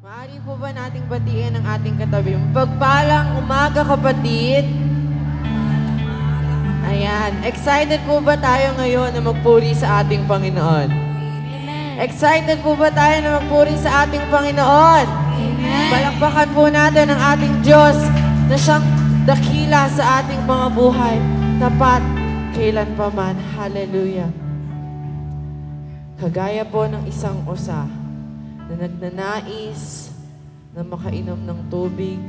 Maaari po ba nating batiin ang ating katabi? Pagpalang umaga, kapatid. Ayan. Excited po ba tayo ngayon na magpuri sa ating Panginoon? Excited po ba tayo na magpuri sa ating Panginoon? Palakpakan po natin ang ating Diyos na siyang dakila sa ating mga buhay. Tapat kailanpaman. Hallelujah. Kagaya po ng isang osa na nagnanais na makainom ng tubig,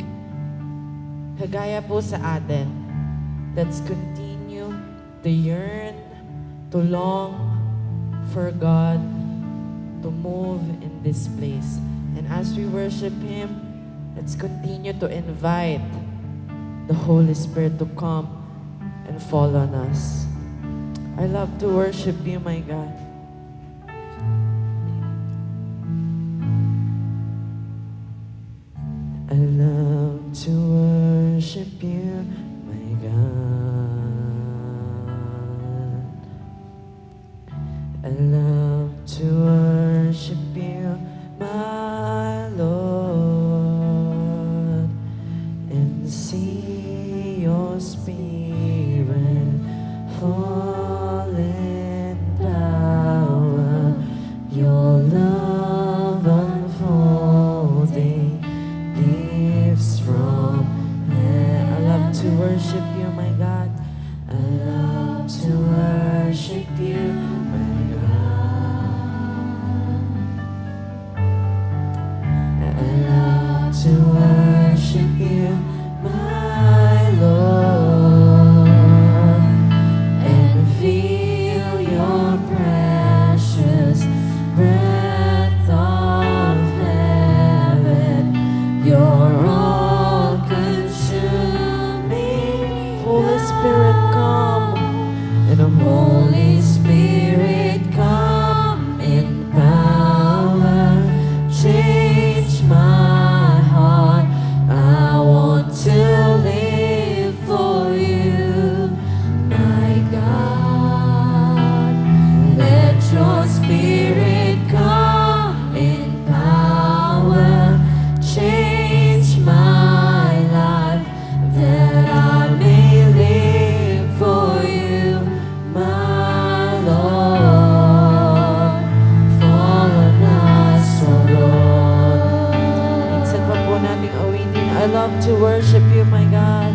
kagaya po sa atin, let's continue to yearn, to long for God to move in this place. And as we worship Him, let's continue to invite the Holy Spirit to come and fall on us. I love to worship You, my God. I love to worship You, my God. I love to worship You, my Lord, and see Your Spirit fall in power, Your love unfolding gifts from heaven. I love to worship You, my God. I love to worship You, my God. I love to worship You, my Lord, and feel Your precious breath of heaven. You're all consuming. Holy Spirit, come. And Holy Spirit, come in power. Change my heart. I want to live for You, my God. Let Your Spirit come in power. Change my life that I may live for You, my Lord. Fall on us, O Lord. Minsan pa po nating awitin, I love to worship You, my God.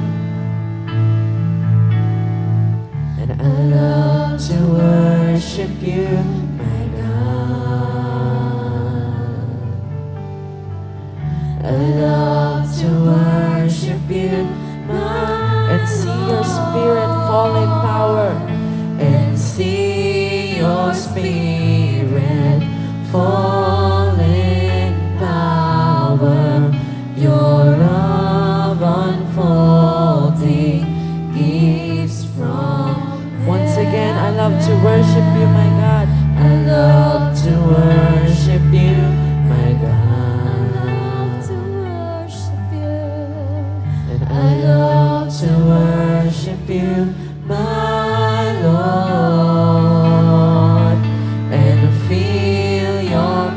And I love to worship You, my God. I love to worship You, my and see Your Spirit fall in power, and see Your Spirit fall in power, Your love unfolding gifts from once again. I love to worship You, my God. I love to worship You, my God. I love to worship You, my Lord, and feel Your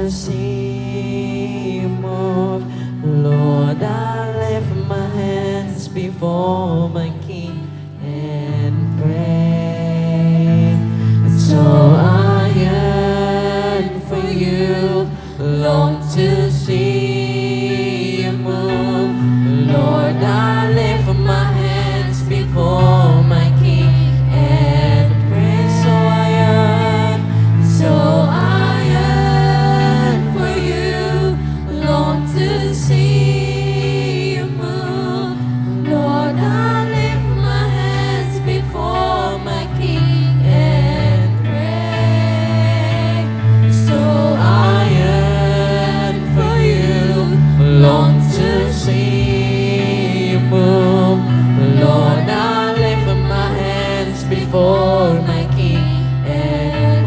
to see you move. Lord, I lift my hands before my King and pray. So I yearn for you, long to see you move. Lord, I lift my hands before my King and pray. So I yearn for you, long to see you move. Lord, I lift my hands before my King and pray. So I yearn for you, long to see you move. Lord, I lift my hands before my King and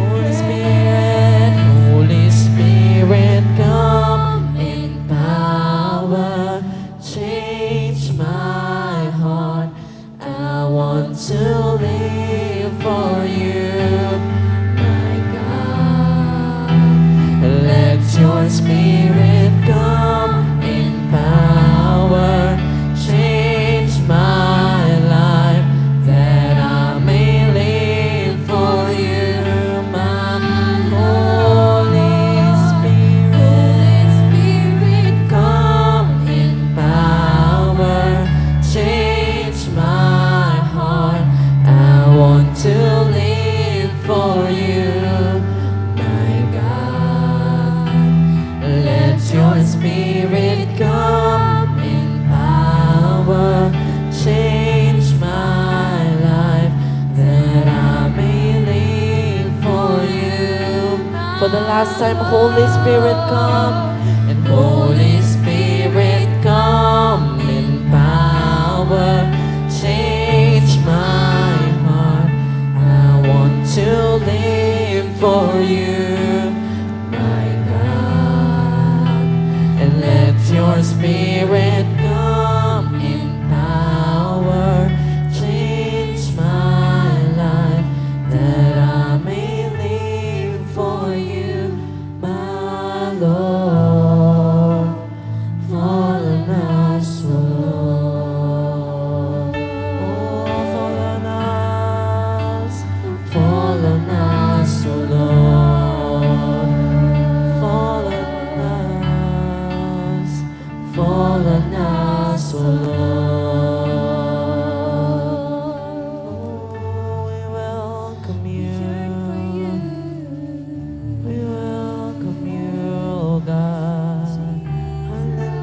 Holy Spirit, come in power, change my heart. I want to live for you, my God. Let your Spirit come in power, change my life, that I may live for you, my Holy Spirit, come in power, change my heart. I want to live for you, my God. Let your Spirit come in power, change my life, that I may live for you. For the last time, Holy Spirit, come. And Holy Spirit, come in power, change my heart. I want to live for you, my God. And let your Spirit come in power, change my life, that I may live for you, my Lord. Fall on us, O Lord. Oh, fall on us, fall on us, O Lord. Fall on us, fall on us, O Lord. Oh, we welcome you. We welcome you, O God.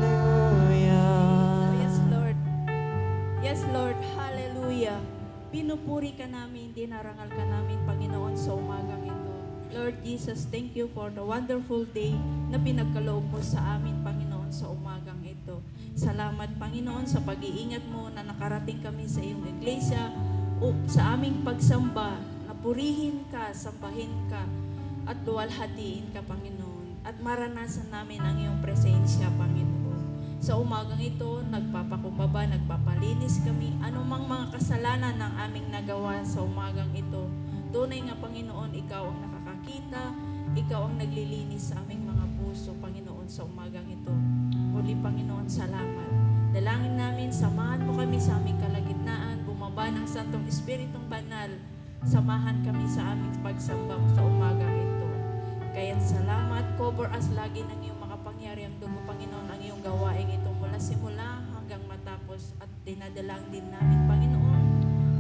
Hallelujah. Yes, Lord. Yes, Lord. Hallelujah. Pinupuri ka namin, dinarangal ka namin, Panginoon, sa umagang ito. Lord Jesus, thank you for the wonderful day na pinagkaloob mo sa amin, Panginoon, sa umagang ito. Salamat, Panginoon, sa pag-iingat mo na nakarating kami sa iyong iglesia o sa aming pagsamba, na purihin ka, sambahin ka, at luwalhatiin ka, Panginoon. At maranasan namin ang iyong presensya, Panginoon. Sa umagang ito, nagpapakumbaba, nagpapalinis kami, anumang mga kasalanan ng aming nagawa sa umagang ito. Tunay nga, Panginoon, ikaw ang nakakakita, ikaw ang naglilinis sa aming mga puso, Panginoon, sa umagang ito. Muli, Panginoon, salamat. Dalangin namin, samahan mo kami sa aming kalagitnaan, bumaba ng Santong Espiritong Banal, samahan kami sa aming pagsamba sa umagang ito. Kaya't salamat, cover us lagi ng iyong makapangyariang dugo, Panginoon, ang iyong gawain ito mula simula hanggang matapos. At dinadalang din namin, Panginoon,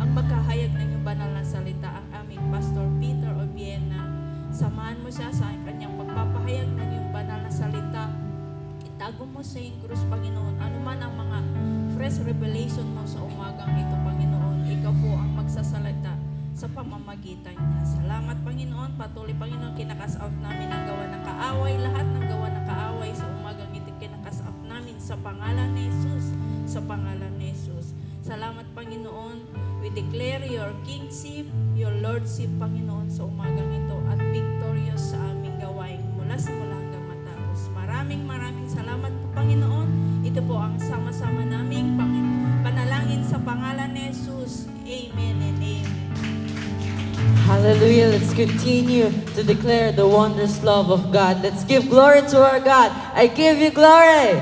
ang magkahayag ng iyong banal na salita, ang aming Pastor Peter Obiena. Samahan mo siya sa kanyang pagpapahayag ng iyong banal na salita. Itago mo sa iyong krus, Panginoon, anuman ang mga fresh revelation mo sa umagang ito, Panginoon. Ikaw po ang magsasalita sa pamamagitan niya. Salamat, Panginoon. Patuloy, Panginoon, kinakas out namin ang gawa ng kaaway. Lahat ng gawa ng kaaway sa umagang ito, kinakas out namin sa pangalan ni Jesus. Sa pangalan ni Jesus. Salamat, Panginoon. We declare your kingship, your lordship, Panginoon, sa umagang ito at victorious sa aming gawain mula simula hanggang matapos. Maraming salamat po, Panginoon. Ito po ang sama-sama naming panalangin sa pangalan ni Jesus. Amen and amen. Hallelujah. Let's continue to declare the wondrous love of God. Let's give glory to our God. I give you glory.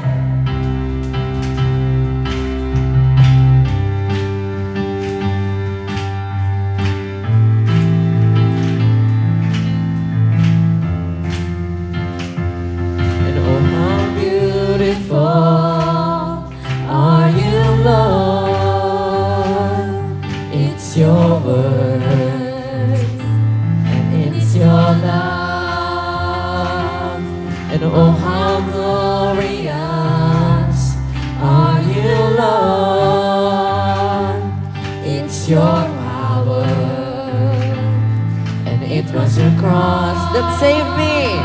And oh, how beautiful are you, Lord. It's your words and it's your love. And oh, how glorious are you, Lord. It's your power and it was your cross that saved me.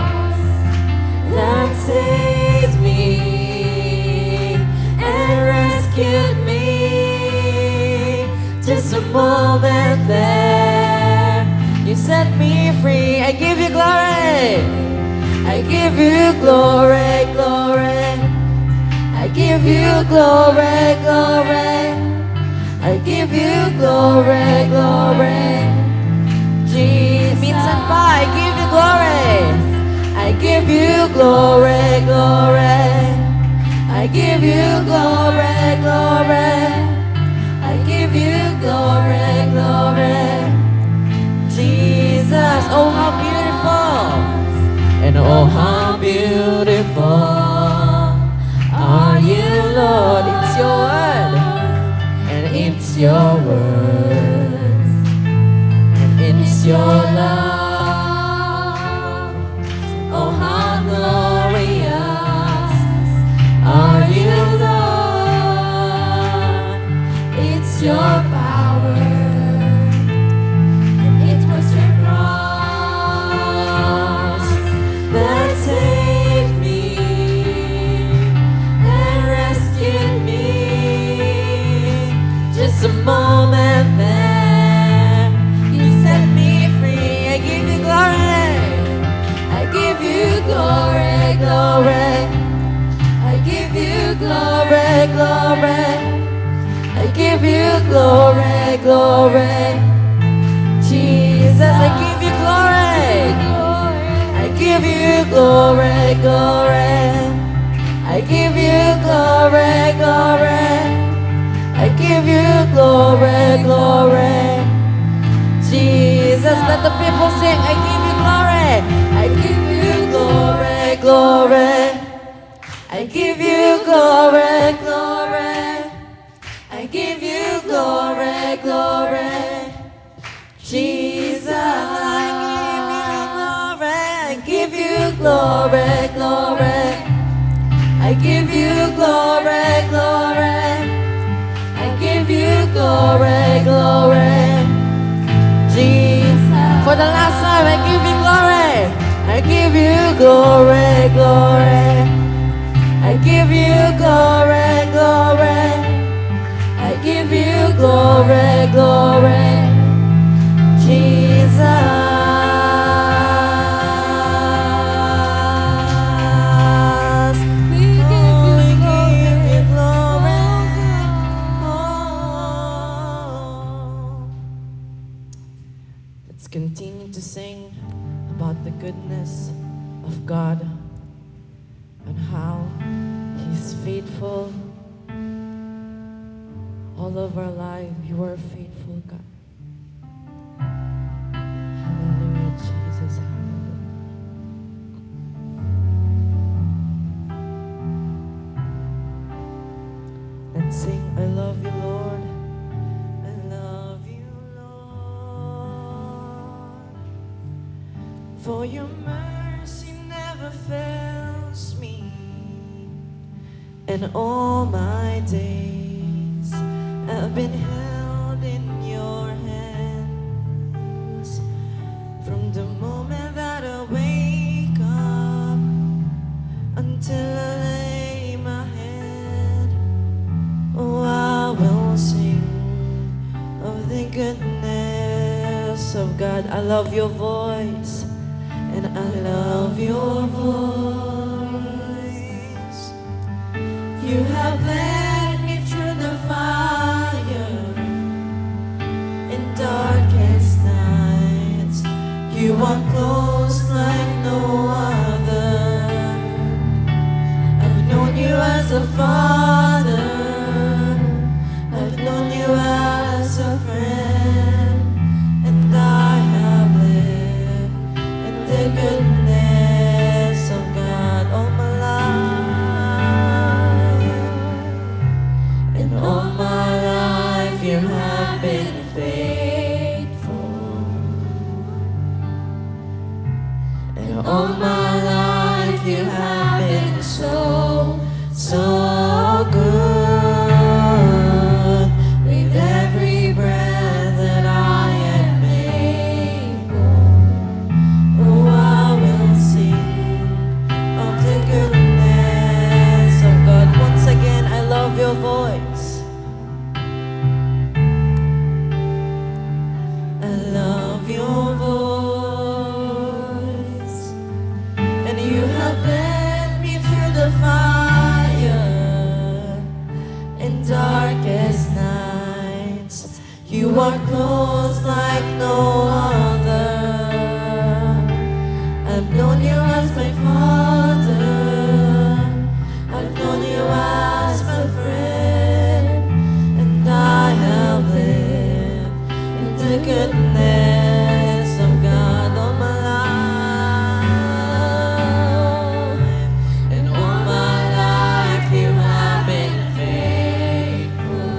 That saved me and rescued me. Just a moment there, you set me free. I give you glory. I give you glory, glory. I give you glory, glory. I give you glory, glory. Minsan pa, I give you glory. I give you glory, glory. I give you glory, glory. I give you glory, glory. Jesus, oh how beautiful. And oh how beautiful are you, Lord. It's your word. And it's your words. And it's your love. Oh, how glorious are you, Lord. It's your power, and it was your cross that saved me and rescued me. Just a moment there, you set me free. I give you glory. I give you glory, glory. I give you glory, glory. I give you glory, glory. Jesus, I give you glory. I give you glory, glory. I give you glory, glory. I give you glory, glory. Jesus, let the people sing. I give you glory. I give you glory, glory. I give you glory, glory. I give you glory, glory. Jesus, I give you glory, glory. I give you glory, glory. I give you glory, glory. Jesus, for the last time, I give you glory. I give you glory, glory. I give you glory, glory. I give you glory, glory. Jesus. We give you glory. Let's continue to sing about the goodness of God and how He's faithful. All of our life, You are faithful, God. Hallelujah, Jesus. Hallelujah. And sing, I love You, Lord. I love You, Lord. For Your mercy never fails me. And all my days I've been held in Your hands. From the moment that I wake up until I lay my head, oh, I will sing of the goodness of God. I love Your voice, and I love Your voice. You have led me through the fire in darkest night. You are close like no other. I've known you as a father. I've known you as a friend. And I have lived in the goodness of God all my life. And all my life you have been faithful. And all my life you have been so, so good. With every breath that I am able, oh, I will sing of the goodness of God. Once again, I love your voice. I love your voice. And you have led me through the fire and darkest nights. You are close like no other. I've known you as my father. I've known you as my friend. And I have lived in the goodness of God all my life. And all my life you have been faithful.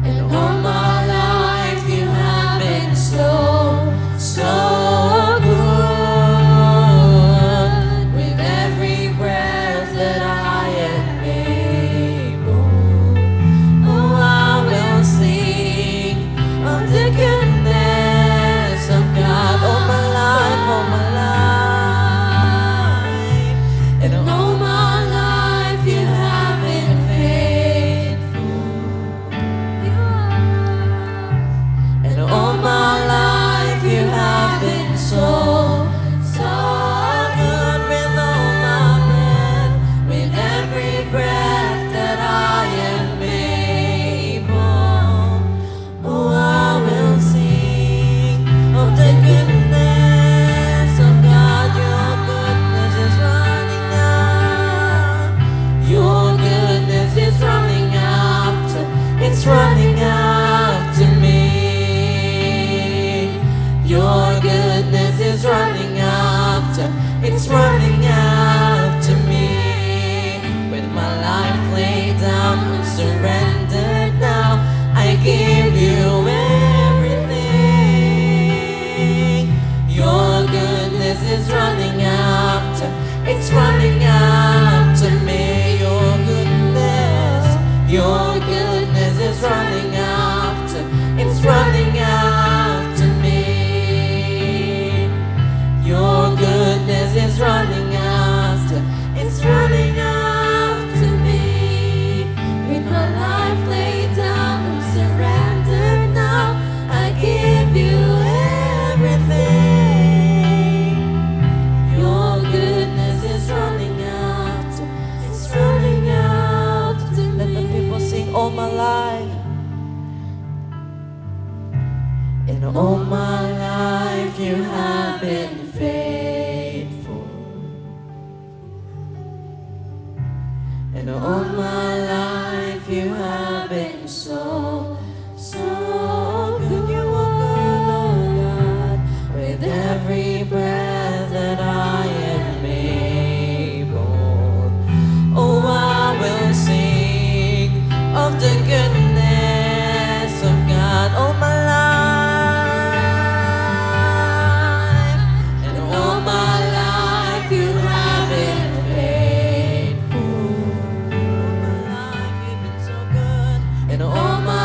And all my life you have been so, so good. With every breath that I am able, oh, I will sing of the goodness of God all my life, all my life. And all my life you have been faithful. You are. And all my life you have been so, so good. With all my breath, with every breath that I am able, oh, I will sing of the goodness of God. Your goodness is running out. Your goodness is running after. It's running after me. Your goodness is running after. It's running after me. With my life laid down and surrendered now, I give you everything. Your goodness is running after. It's running after me. Your goodness is running after. It's running after me. Your goodness is running after. It's running after me. With my life laid down and surrendered now, I give you everything. Your goodness is running after. It's running after me. Let the people sing all my life. In all my life you have been faithful. In all my life you have been so, so good. You are good, oh God. With every breath that I am able, oh, I will sing of the goodness of God all my life. And all my life you have been faithful. All my life you've been so good. And all my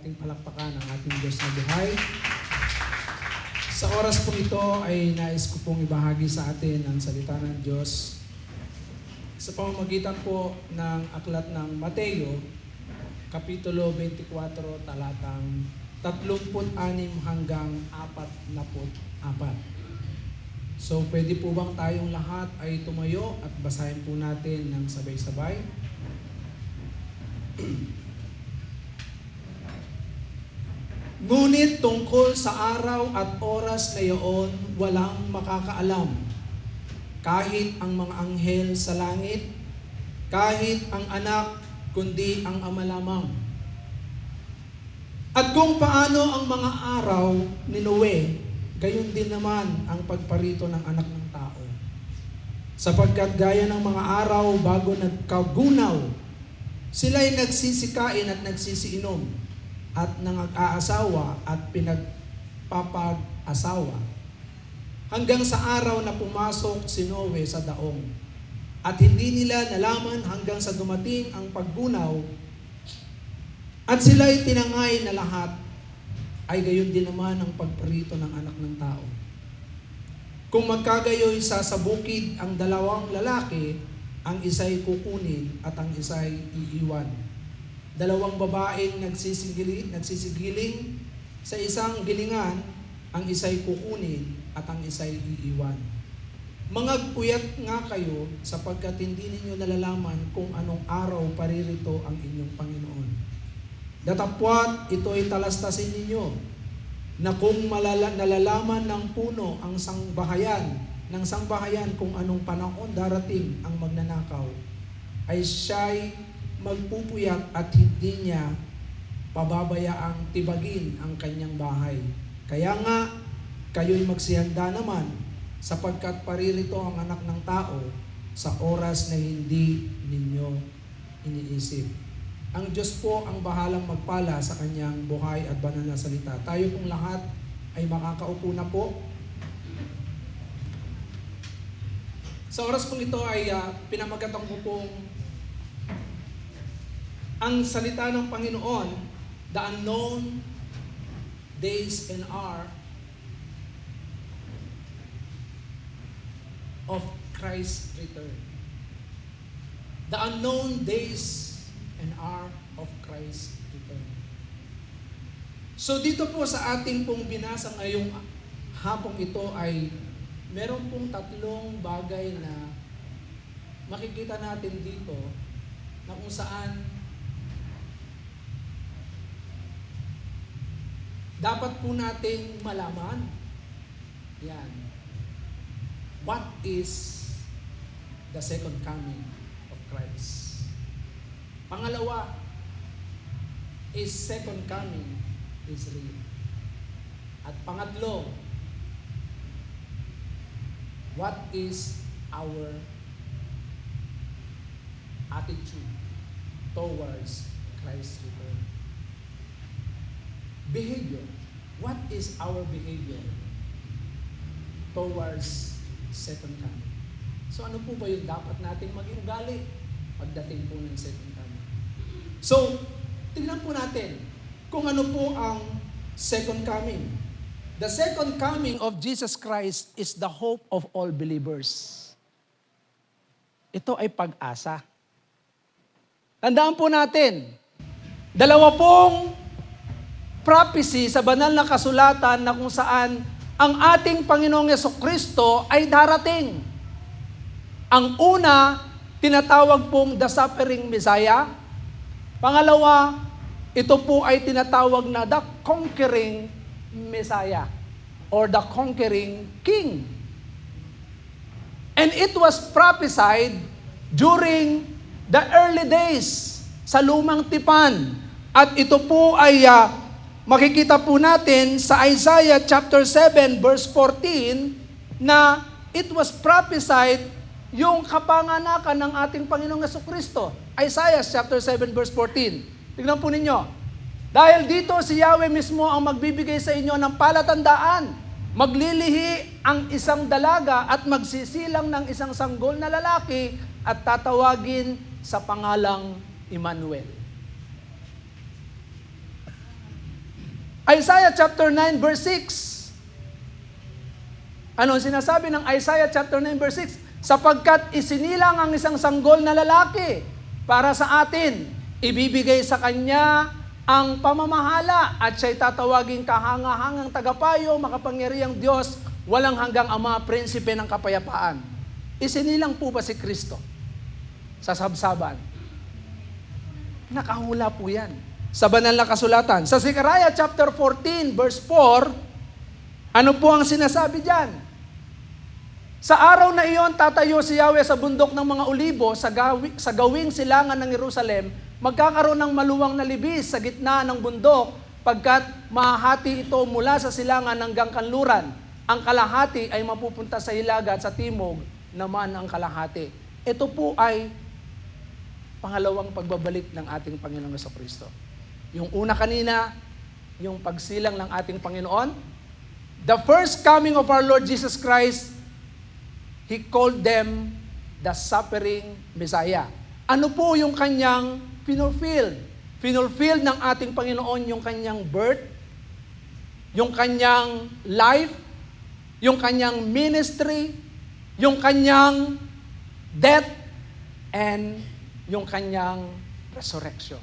nating palakpakan ang ating Diyos na buhay. Sa oras po ito ay nais ko pong ibahagi sa atin ang salita ng Diyos sa pamamagitan po ng aklat ng Mateo, Kapitulo 24, talatang 36 hanggang 44. So pwede po bang tayong lahat ay tumayo at basahin po natin ng sabay-sabay? Ngunit tungkol sa araw at oras na iyon, walang makakaalam. Kahit ang mga anghel sa langit, kahit ang anak, kundi ang ama lamang. At kung paano ang mga araw ni Noe, gayon din naman ang pagparito ng anak ng tao. Sapagkat gaya ng mga araw bago nagkagunaw, sila'y nagsisikain at nagsisiinom, at nang-aasawa at pinagpapag-asawa, hanggang sa araw na pumasok si Noe sa daong. At hindi nila nalaman hanggang sa dumating ang paggunaw, at sila'y tinangay na lahat, ay gayon din naman ang pagparito ng anak ng tao. Kung magkagayoy sa bukid ang dalawang lalaki, ang isa'y kukunin at ang isa'y iiwan. Dalawang babaeng nagsisigiling sa isang gilingan, ang isa'y kukunin at ang isa'y iiwan. Mangagpuyat nga kayo sapagkat hindi ninyo nalalaman kung anong araw paririto ang inyong Panginoon. Datapwat ito'y talastasin ninyo na kung nalalaman ng puno ang sangbahayan kung anong panahon darating ang magnanakaw, ay siya'y magpupuyat at hindi niya pababayaang tibagin ang kanyang bahay. Kaya nga, kayo'y magsihanda naman sapagkat paririto ang anak ng tao sa oras na hindi ninyo iniisip. Ang Diyos po ang bahalang magpala sa kanyang buhay at banal na salita. Tayo pong lahat ay makakaupo na po. Sa oras pong ito ay pinamagatan ko pong ang salita ng Panginoon, the unknown days and hour of Christ's return. The unknown days and hour of Christ's return. So dito po sa ating pong binasa ngayong hapong ito ay meron pong tatlong bagay na makikita natin dito na kung saan dapat po nating malaman. Yan. What is the second coming of Christ? Pangalawa is second coming is real. At pangatlo, what is our attitude towards Christ's return? Behavior. What is our behavior towards second coming? So ano po ba yung dapat nating maging ugali pagdating po ng second coming? So, tingnan po natin kung ano po ang second coming. The second coming of Jesus Christ is the hope of all believers. Ito ay pag-asa. Tandaan po natin, dalawa pong prophecy sa banal na kasulatan na kung saan ang ating Panginoong Jesucristo ay darating. Ang una, tinatawag pong the suffering Messiah. Pangalawa, ito po ay tinatawag na the conquering Messiah or the conquering King. And it was prophesied during the early days sa lumang tipan. At ito po ay makikita po natin sa Isaiah chapter 7 verse 14 na it was prophesied yung kapanganakan ng ating Panginoong Jesucristo. Isaiah chapter 7 verse 14. Tignan po ninyo. Dahil dito si Yahweh mismo ang magbibigay sa inyo ng palatandaan. Maglilihi ang isang dalaga at magsisilang ng isang sanggol na lalaki at tatawagin sa pangalang Emmanuel. Isaiah chapter 9 verse 6. Ano ang sinasabi ng Isaiah chapter 9 verse 6? Sapagkat isinilang ang isang sanggol na lalaki para sa atin, ibibigay sa kanya ang pamamahala at siya'y tatawaging kahangahangang tagapayo, makapangyarihang Diyos, walang hanggang Ama, prinsipe ng kapayapaan. Isinilang po ba si Kristo sa sabsaban? Nakahula po yan sa banal na kasulatan. Sa Zechariah chapter 14 verse 4, ano po ang sinasabi diyan? Sa araw na iyon, tatayo si Yahweh sa bundok ng mga olibo sa gawing silangan ng Jerusalem. Magkakaroon ng maluwang na libis sa gitna ng bundok pagkat mahahati ito mula sa silangan hanggang kanluran. Ang kalahati ay mapupunta sa hilaga at sa timog naman ang kalahati. Ito po ay pangalawang pagbabalik ng ating Panginoong Jesucristo. Yung una kanina, yung pagsilang ng ating Panginoon. The first coming of our Lord Jesus Christ, He called them the suffering Messiah. Ano po yung kanyang pinulfill? Pinulfill ng ating Panginoon yung kanyang birth, yung kanyang life, yung kanyang ministry, yung kanyang death, and yung kanyang resurrection.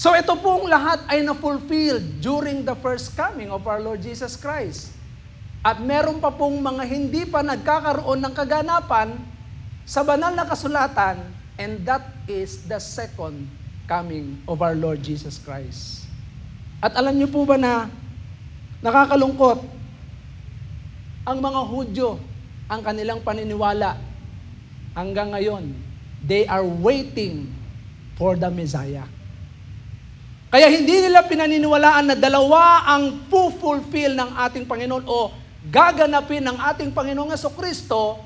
So ito pong lahat ay na-fulfilled during the first coming of our Lord Jesus Christ. At meron pa pong mga hindi pa nagkakaroon ng kaganapan sa banal na kasulatan, and that is the second coming of our Lord Jesus Christ. At alam niyo po ba na nakakalungkot, ang mga Hudyo, ang kanilang paniniwala, hanggang ngayon, they are waiting for the Messiah. Kaya hindi nila pinaniniwalaan na dalawa ang fulfill ng ating Panginoon o gaganapin ng ating Panginoong Jesucristo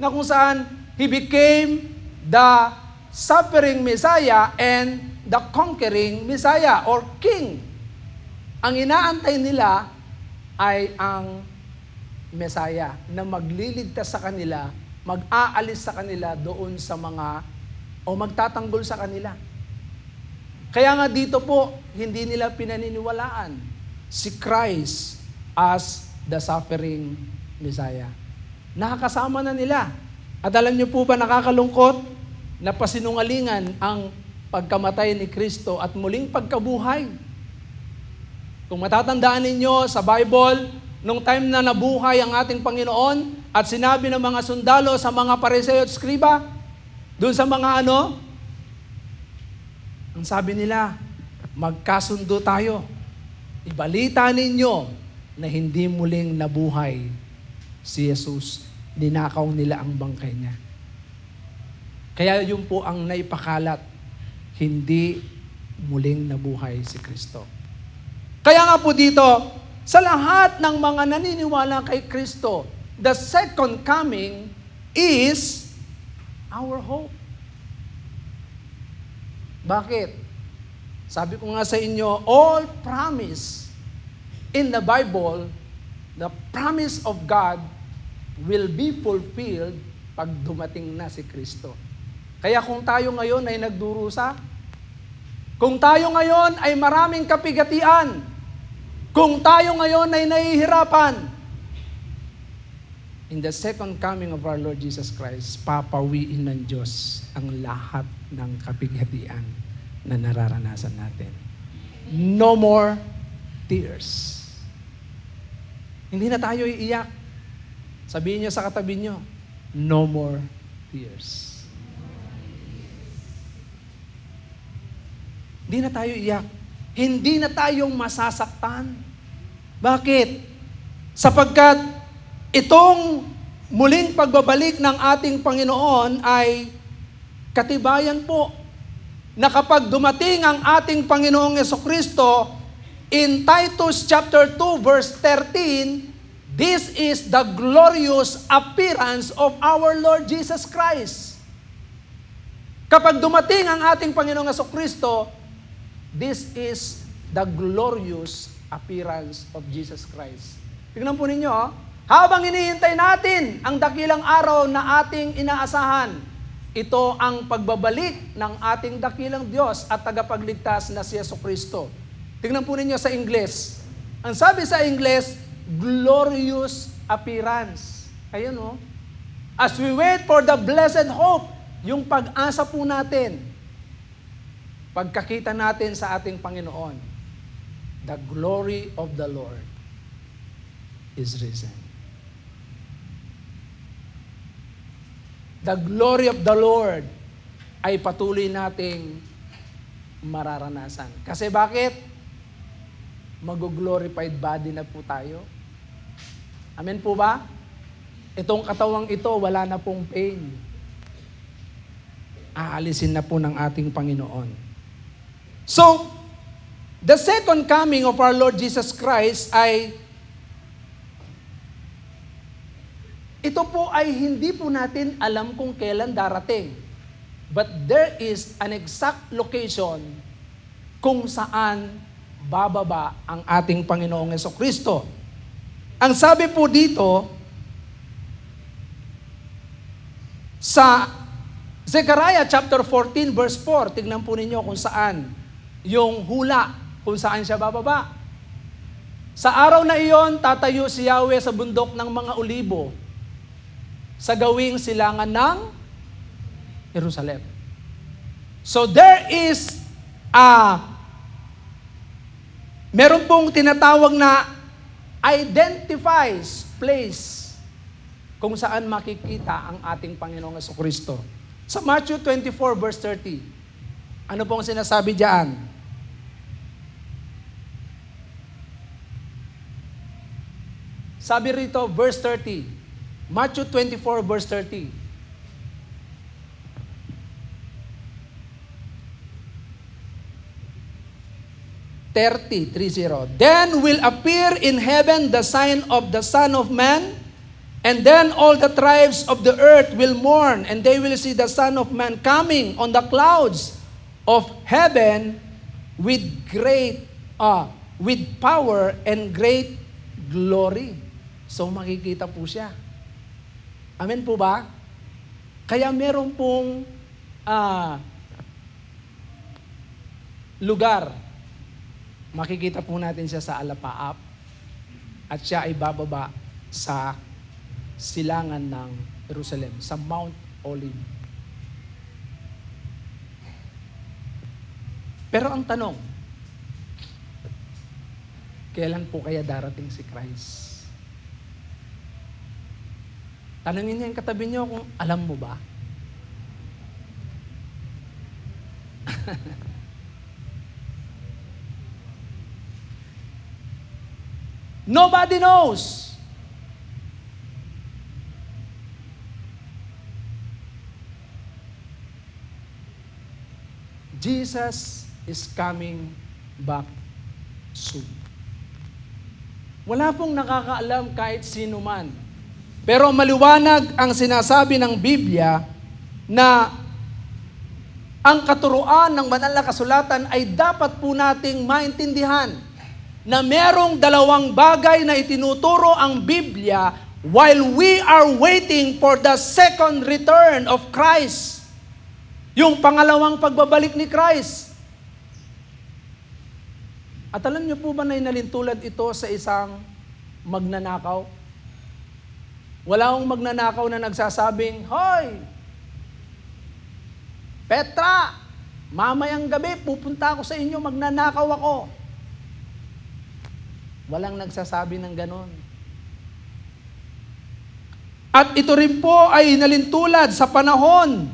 na kung saan He became the suffering Messiah and the conquering Messiah or King. Ang inaantay nila ay ang Messiah na magliligtas sa kanila, mag-aalis sa kanila doon sa mga o magtatanggol sa kanila. Kaya nga dito po, hindi nila pinaniniwalaan si Christ as the suffering Messiah. Nakakasama na nila. At alam niyo po ba, nakakalungkot na pasinungalingan ang pagkamatay ni Kristo at muling pagkabuhay. Kung matatandaan ninyo sa Bible, nung time na nabuhay ang ating Panginoon at sinabi ng mga sundalo sa mga Pariseo at Skriba, doon sa mga ang sabi nila, magkasundo tayo. Ibalita ninyo na hindi muling nabuhay si Jesus. Ninakaw nila ang bangkay niya. Kaya yun po ang naipakalat, hindi muling nabuhay si Kristo. Kaya nga po dito, sa lahat ng mga naniniwala kay Kristo, the second coming is our hope. Bakit? Sabi ko nga sa inyo, all promise in the Bible, the promise of God will be fulfilled pag dumating na si Kristo. Kaya kung tayo ngayon ay nagdurusa, kung tayo ngayon ay maraming kapigatian, kung tayo ngayon ay nahihirapan, in the second coming of our Lord Jesus Christ, papawiin ng Diyos ang lahat ng kapigatian na nararanasan natin. No more tears. Hindi na tayo iiyak. Sabihin niyo sa katabi niyo, no more tears. Hindi na tayo iyak. Hindi na tayong masasaktan. Bakit? Sapagkat itong muling pagbabalik ng ating Panginoon ay katibayan po na kapag dumating ang ating Panginoong Jesucristo, in Titus chapter 2 verse 13, this is the glorious appearance of our Lord Jesus Christ. Kapag dumating ang ating Panginoong Jesucristo, this is the glorious appearance of Jesus Christ. Tingnan po ninyo, habang hinihintay natin ang dakilang araw na ating inaasahan, ito ang pagbabalik ng ating dakilang Diyos at tagapagligtas na si Jesucristo. Tingnan po ninyo sa Ingles. Ang sabi sa Ingles, glorious appearance. Ayun o. As we wait for the blessed hope, yung pag-asa po natin, pagkakita natin sa ating Panginoon, the glory of the Lord is risen. The glory of the Lord ay patuloy nating mararanasan. Kasi bakit? Mag-glorified body na po tayo. Amen po ba? Itong katawang ito, wala na pong pain. Aalisin na po ng ating Panginoon. So, the second coming of our Lord Jesus Christ ay ito po ay hindi po natin alam kung kailan darating. But there is an exact location kung saan bababa ang ating Panginoong Jesucristo. Ang sabi po dito sa Zechariah chapter 14 verse 4, tignan po ninyo kung saan yung hula, kung saan siya bababa. Sa araw na iyon, tatayo si Yahweh sa bundok ng mga olibo sa gawing silangan ng Jerusalem. So there is meron pong tinatawag na identifies place kung saan makikita ang ating Panginoong Jesucristo. Sa Matthew 24 verse 30, ano pong sinasabi diyan? Sabi rito, verse 30, Matthew 24 verse 30, Then will appear in heaven the sign of the Son of Man, and then all the tribes of the earth will mourn, and they will see the Son of Man coming on the clouds of heaven with power and great glory. So makikita po siya. Amen po ba? Kaya meron pong lugar, makikita po natin siya sa alapaap at siya ay bababa sa silangan ng Jerusalem, sa Mount Olive. Pero ang tanong, kailan po kaya darating si Christ? Tanungin niya yung katabi niyo kung alam mo ba? Nobody knows. Jesus is coming back soon. Wala pong nakakaalam kahit sino man. Pero maliwanag ang sinasabi ng Biblia na ang katuruan ng banal na kasulatan ay dapat po nating maintindihan na merong dalawang bagay na itinuturo ang Biblia while we are waiting for the second return of Christ. Yung pangalawang pagbabalik ni Christ. At alam niyo po ba na inalintulad ito sa isang magnanakaw? Wala akong magnanakaw na nagsasabing, "Hoy, Petra, mamayang gabi pupunta ako sa inyo, magnanakaw ako." Walang nagsasabi ng ganon. At ito rin po ay inalintulad sa panahon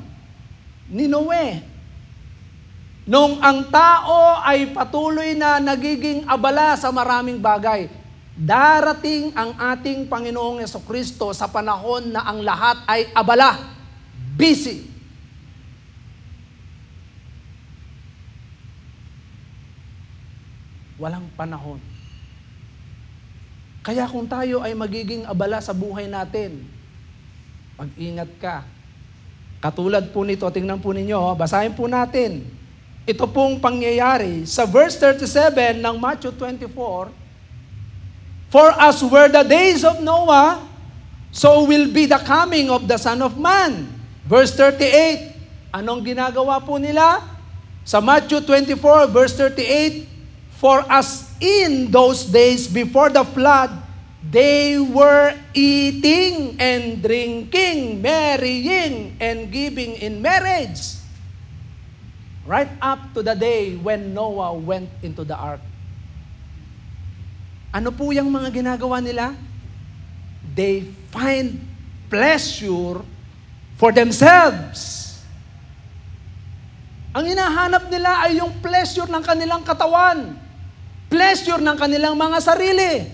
ni Noe. Nung ang tao ay patuloy na nagiging abala sa maraming bagay, darating ang ating Panginoong Jesucristo sa panahon na ang lahat ay abala, busy. Walang panahon. Kaya kung tayo ay magiging abala sa buhay natin, mag-ingat ka. Katulad po nito, tingnan po ninyo, basahin po natin. Ito pong pangyayari sa verse 37 ng Matthew 24, "For as were the days of Noah, so will be the coming of the Son of Man." Verse 38, anong ginagawa po nila? Sa Matthew 24, verse 38, For as in those days before the flood, they were eating and drinking, marrying and giving in marriage, right up to the day when Noah went into the ark. Ano po yung mga ginagawa nila? They find pleasure for themselves. Ang hinahanap nila ay yung pleasure ng kanilang katawan. Pleasure ng kanilang mga sarili.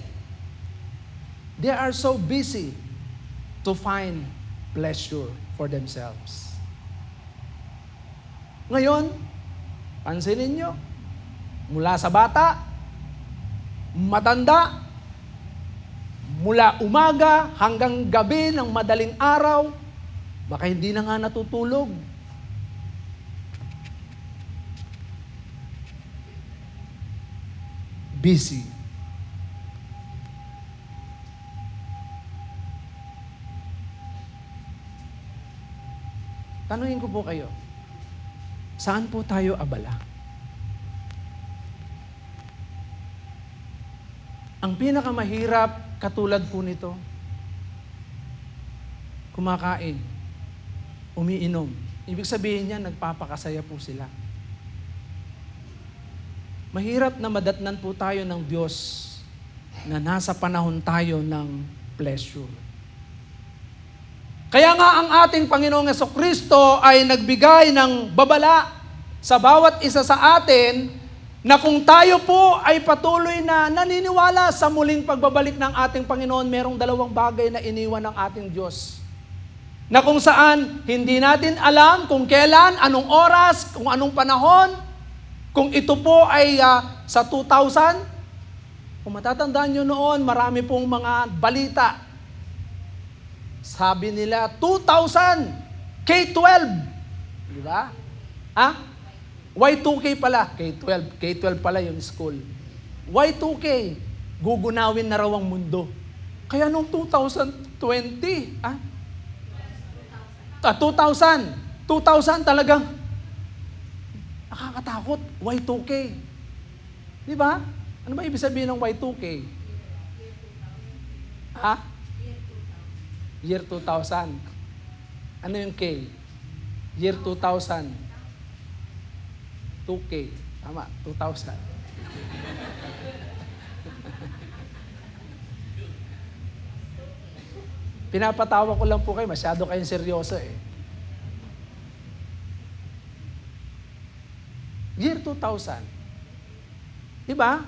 They are so busy to find pleasure for themselves. Ngayon, pansinin nyo, mula sa bata, matanda, mula umaga hanggang gabi ng madaling araw, baka hindi na nga natutulog. Busy. Tanungin ko po kayo, saan po tayo abala? Ang pinakamahirap katulad po nito, kumakain, umiinom. Ibig sabihin niya, nagpapakasaya po sila. Mahirap na madatnan po tayo ng Diyos na nasa panahon tayo ng pleasure. Kaya nga ang ating Panginoong Jesucristo ay nagbigay ng babala sa bawat isa sa atin na kung tayo po ay patuloy na naniniwala sa muling pagbabalik ng ating Panginoon, merong dalawang bagay na iniwan ng ating Diyos. Na kung saan hindi natin alam kung kailan, anong oras, kung anong panahon, kung ito po ay sa 2000, kung matatandaan nyo noon, marami pong mga balita. Sabi nila, 2000, K-12. Di ba? Y2K pala. K-12 pala yung school. Y2K, gugunawin na raw ang mundo. Kaya nung 2020, 2000 talagang nakakatakot. Y2K. Di ba? Ano ba ibig sabihin ng Y2K? Year 2000. Ano yung K? Year 2000. 2K. Tama, 2000. Pinapatawa ko lang po kayo, masyado kayong seryoso eh. Year 2000. Diba?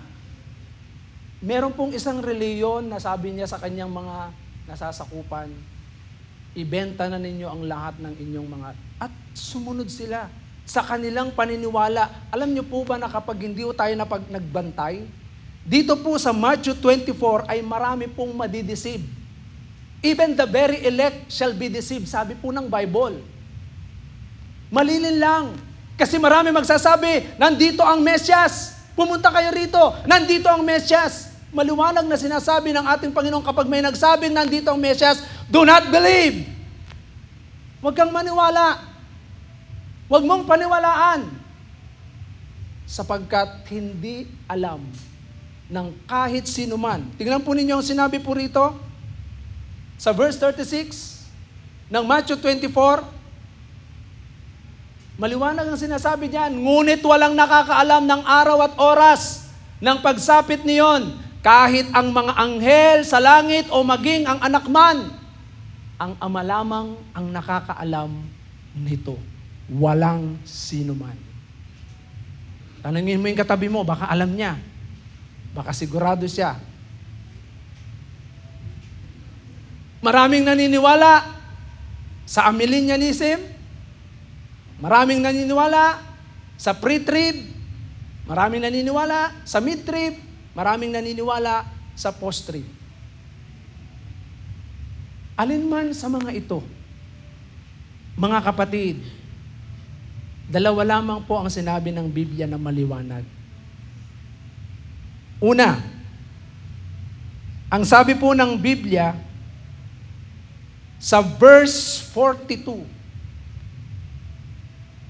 Meron pong isang reliyon na sabi niya sa kanyang mga nasasakupan, ibenta na ninyo ang lahat ng inyong mga, at sumunod sila sa kanilang paniniwala. Alam niyo po ba na kapag hindi tayo nagbantay, dito po sa Matthew 24 ay marami pong madideceive. Even the very elect shall be deceived, sabi po ng Bible. Malilin lang. Kasi marami magsasabi, nandito ang Mesyas. Pumunta kayo rito, nandito ang Mesyas. Maliwanag na sinasabi ng ating Panginoon kapag may nagsabing nandito ang Mesyas, do not believe. Huwag kang maniwala. Huwag mong paniwalaan. Sapagkat hindi alam ng kahit sino man. Tingnan po ninyo ang sinabi po rito sa verse 36 ng Matthew 24. Maliwanag ang sinasabi diyan, ngunit walang nakakaalam ng araw at oras ng pagsapit niyon, kahit ang mga anghel sa langit o maging ang anak man. Ang Ama lamang ang nakakaalam nito. Walang sino man. Tanungin mo yung katabi mo, baka alam niya. Baka sigurado siya. Maraming naniniwala sa amillennialism. Maraming naniniwala sa pre-trib. Maraming naniniwala sa mid-trib. Maraming naniniwala sa post-trib. Alin man sa mga ito, mga kapatid, dalawa lamang po ang sinabi ng Biblia na maliwanag. Una, ang sabi po ng Biblia sa verse 42.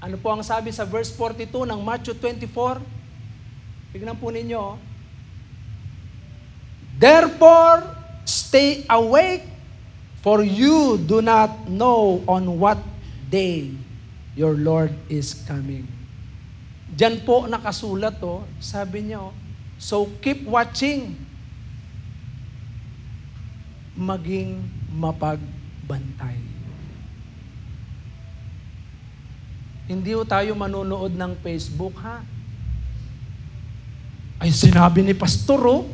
Ano po ang sabi sa verse 42 ng Matthew 24? Tignan po ninyo. Therefore, stay awake, for you do not know on what day your Lord is coming. Diyan po nakasulat, sabi niya, so keep watching, maging mapagbantay. Hindi tayo manonood ng Facebook, ha? Ay, sinabi ni Pastor,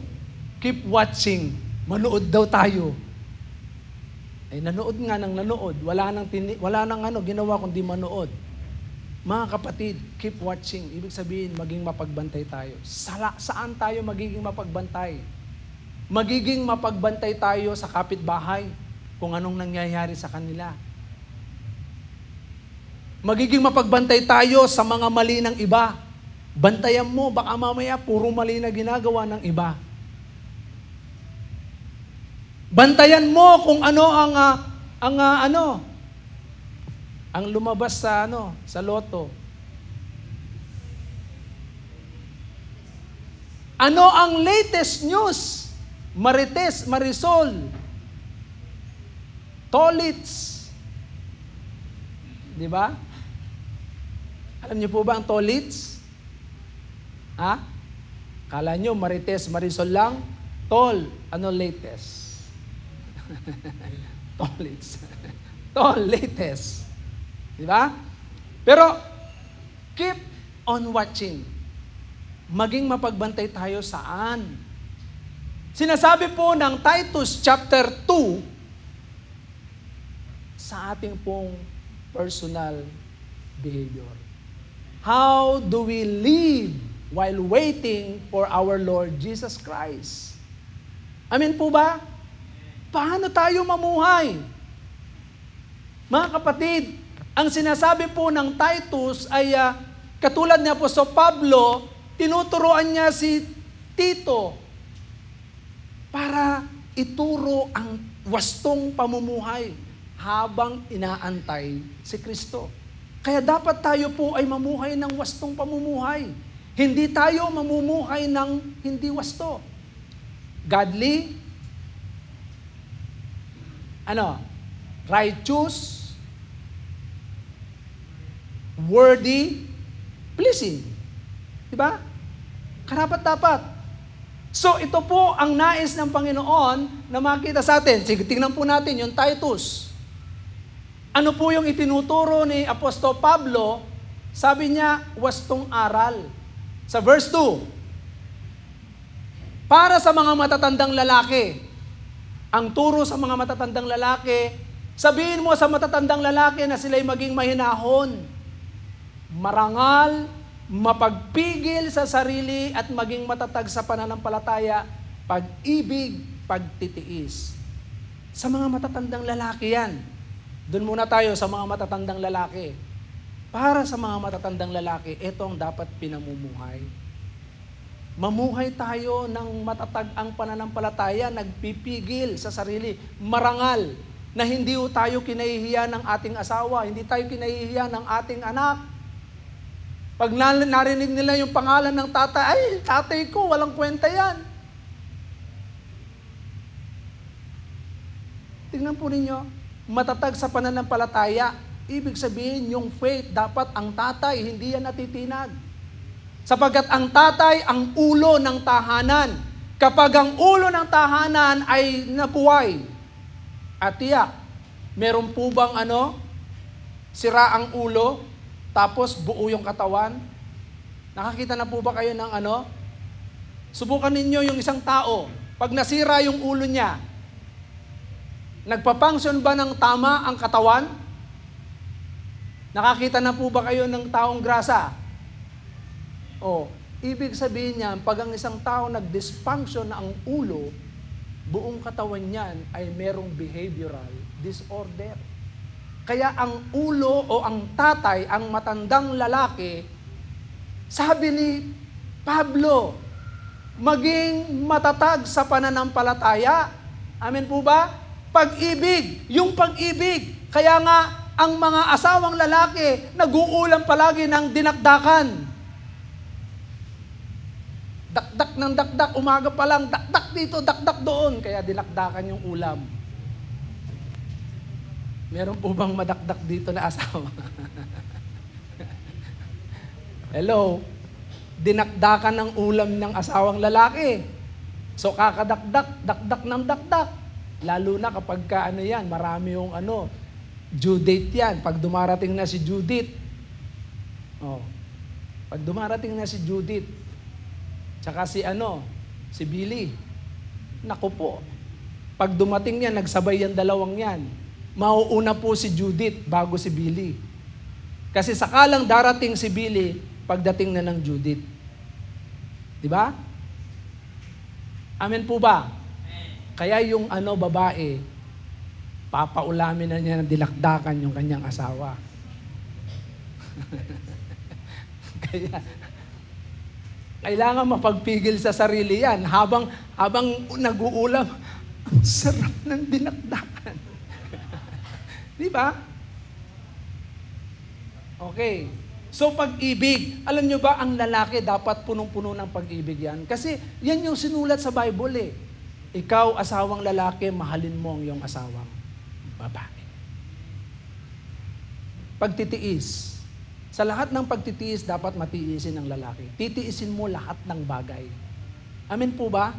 keep watching. Manood daw tayo. Ay, nanood nga ng nanood. Wala nang ginawa kundi manood. Mga kapatid, keep watching. Ibig sabihin, maging mapagbantay tayo. Saan tayo magiging mapagbantay? Magiging mapagbantay tayo sa kapitbahay kung anong nangyayari sa kanila. Magiging mapagbantay tayo sa mga mali ng iba. Bantayan mo, baka mamaya puro mali na ginagawa ng iba. Bantayan mo kung ano ang lumabas sa loto. Ano ang latest news? Marites, Marisol, Tolits. Di ba? Alam niyo po ba ang Tolits? Ha? Kala niyo Marites, Marisol lang? Tol, ano latest? Tolits. Tol, latest. Di ba? Pero, keep on watching. Maging mapagbantay tayo saan? Sinasabi po ng Titus chapter 2 sa ating pong personal behavior. How do we live while waiting for our Lord Jesus Christ? Amen po ba? Paano tayo mamuhay? Mga kapatid, ang sinasabi po ng Titus ay katulad ni Apostol Pablo, tinuturuan niya si Tito para ituro ang wastong pamumuhay habang inaantay si Kristo. Kaya dapat tayo po ay mamuhay ng wastong pamumuhay. Hindi tayo mamumuhay ng hindi wasto. Godly, righteous, worthy, pleasing. Diba? Karapat-dapat. So, ito po ang nais ng Panginoon na makita sa atin. Sige, tingnan po natin yung Titus. Ano po yung itinuturo ni Apostol Pablo? Sabi niya, wastong aral. Sa verse 2, para sa mga matatandang lalaki, ang turo sa mga matatandang lalaki, sabihin mo sa matatandang lalaki na sila'y maging mahinahon, marangal, mapagpigil sa sarili at maging matatag sa pananampalataya, pag-ibig, pagtitiis. Sa mga matatandang lalaki yan. Doon muna tayo sa mga matatandang lalaki. Para sa mga matatandang lalaki, ito ang dapat pinamumuhay. Mamuhay tayo ng matatag ang pananampalataya, nagpipigil sa sarili, marangal, na hindi tayo kinahihiya ng ating asawa, hindi tayo kinahihiya ng ating anak. Pag narinig nila yung pangalan ng tatay, ay, tatay ko, walang kwenta yan. Tingnan po ninyo, matatag sa pananampalataya, ibig sabihin yung faith, dapat ang tatay, hindi yan natitinag. Sapagkat ang tatay, ang ulo ng tahanan. Kapag ang ulo ng tahanan ay nabuhay, at tiyak, meron po bang sira ang ulo, tapos buo yung katawan? Nakakita na po ba kayo ng Subukan ninyo yung isang tao, pag nasira yung ulo niya, nagpa-function ba ng tama ang katawan? Nakakita na po ba kayo ng taong grasa? Ibig sabihin niyan, pag ang isang tao nag-dysfunction na ang ulo, buong katawan niyan ay merong behavioral disorder. Kaya ang ulo o ang tatay, ang matandang lalaki, sabi ni Pablo, maging matatag sa pananampalataya. Amen po ba? Pag-ibig, yung pag-ibig. Kaya nga, ang mga asawang lalaki, nag-uulam palagi ng dinakdakan. Dakdak ng dakdak, umaga pa lang, dakdak dito, dakdak doon. Kaya dinakdakan yung ulam. Meron po bang madakdak dito na asawa? Hello? Dinakdakan ng ulam ng asawang lalaki. So kakadakdak, dakdak ng dakdak. Lalo na kapag marami yung due date yan. Pag dumarating na si Judith. Pag dumarating na si Judith, tsaka si Billy. Naku po. Pag dumating yan, nagsabay yan dalawang yan. Mauuna po si Judith bago si Billy. Kasi sakalang darating si Billy, pagdating na ng Judith. Di ba? Amen po ba? Kaya yung babae, papaulamin na niya ng dilakdakan yung kanyang asawa. Kaya, kailangan mapagpigil sa sarili yan. Habang nag-uulam, ang sarap ng dinakdakan. Di ba? Okay. So pag-ibig, alam nyo ba ang lalaki dapat punong-puno ng pag-ibig yan? Kasi yan yung sinulat sa Bible eh. Ikaw, asawang lalaki, mahalin mo ang iyong asawang babae. Pagtitiis. Sa lahat ng pagtitiis, dapat matiisin ng lalaki. Titiisin mo lahat ng bagay. Amen po ba?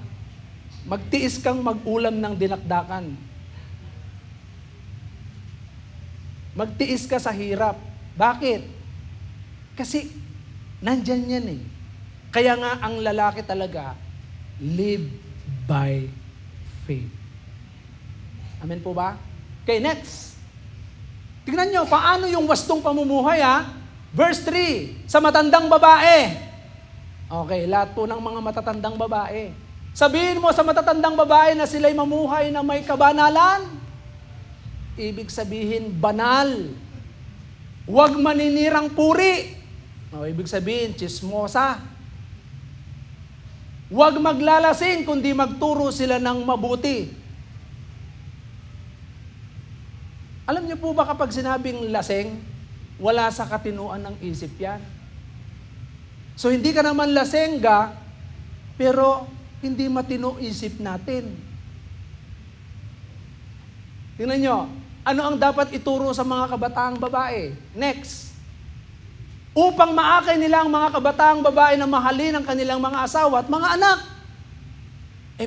Magtiis kang mag-ulam ng dinakdakan. Magtiis ka sa hirap. Bakit? Kasi nandyan yan eh. Kaya nga ang lalaki talaga, live by faith. Amen po ba? Okay, next. Tignan nyo, paano yung wastong pamumuhay Verse 3, sa matandang babae. Okay, lahat po ng mga matatandang babae. Sabihin mo sa matatandang babae na sila'y mamuhay na may kabanalan. Ibig sabihin, banal. Huwag maninirang puri. Ibig sabihin, chismosa. Huwag maglalasing, kundi magturo sila ng mabuti. Alam niyo po ba kapag sinabing laseng, wala sa katinuan ng isip yan. So hindi ka naman lasengga, pero hindi matino isip natin. Tingnan nyo, ano ang dapat ituro sa mga kabataang babae? Next. Upang maakay nila ang mga kabataang babae na mahalin ang kanilang mga asawa at mga anak.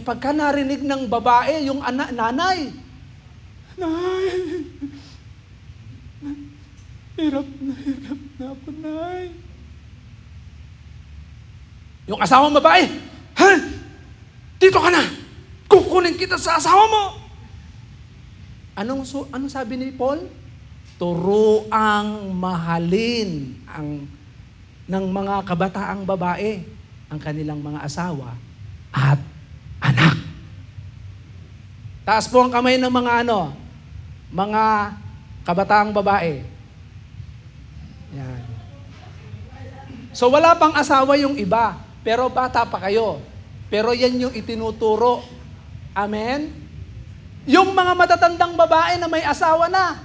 Pagka narinig ng babae, yung nanay, hirap na ako, nay. Yung asawang babae, dito ka na! Kukunin kita sa asawa mo! Anong sabi ni Paul? Turuang mahalin ng mga kabataang babae ang kanilang mga asawa at anak. Taas po ang kamay ng mga kabataang babae. Yan. So wala pang asawa yung iba, pero bata pa kayo. Pero yan yung itinuturo. Amen? Yung mga matatandang babae na may asawa na,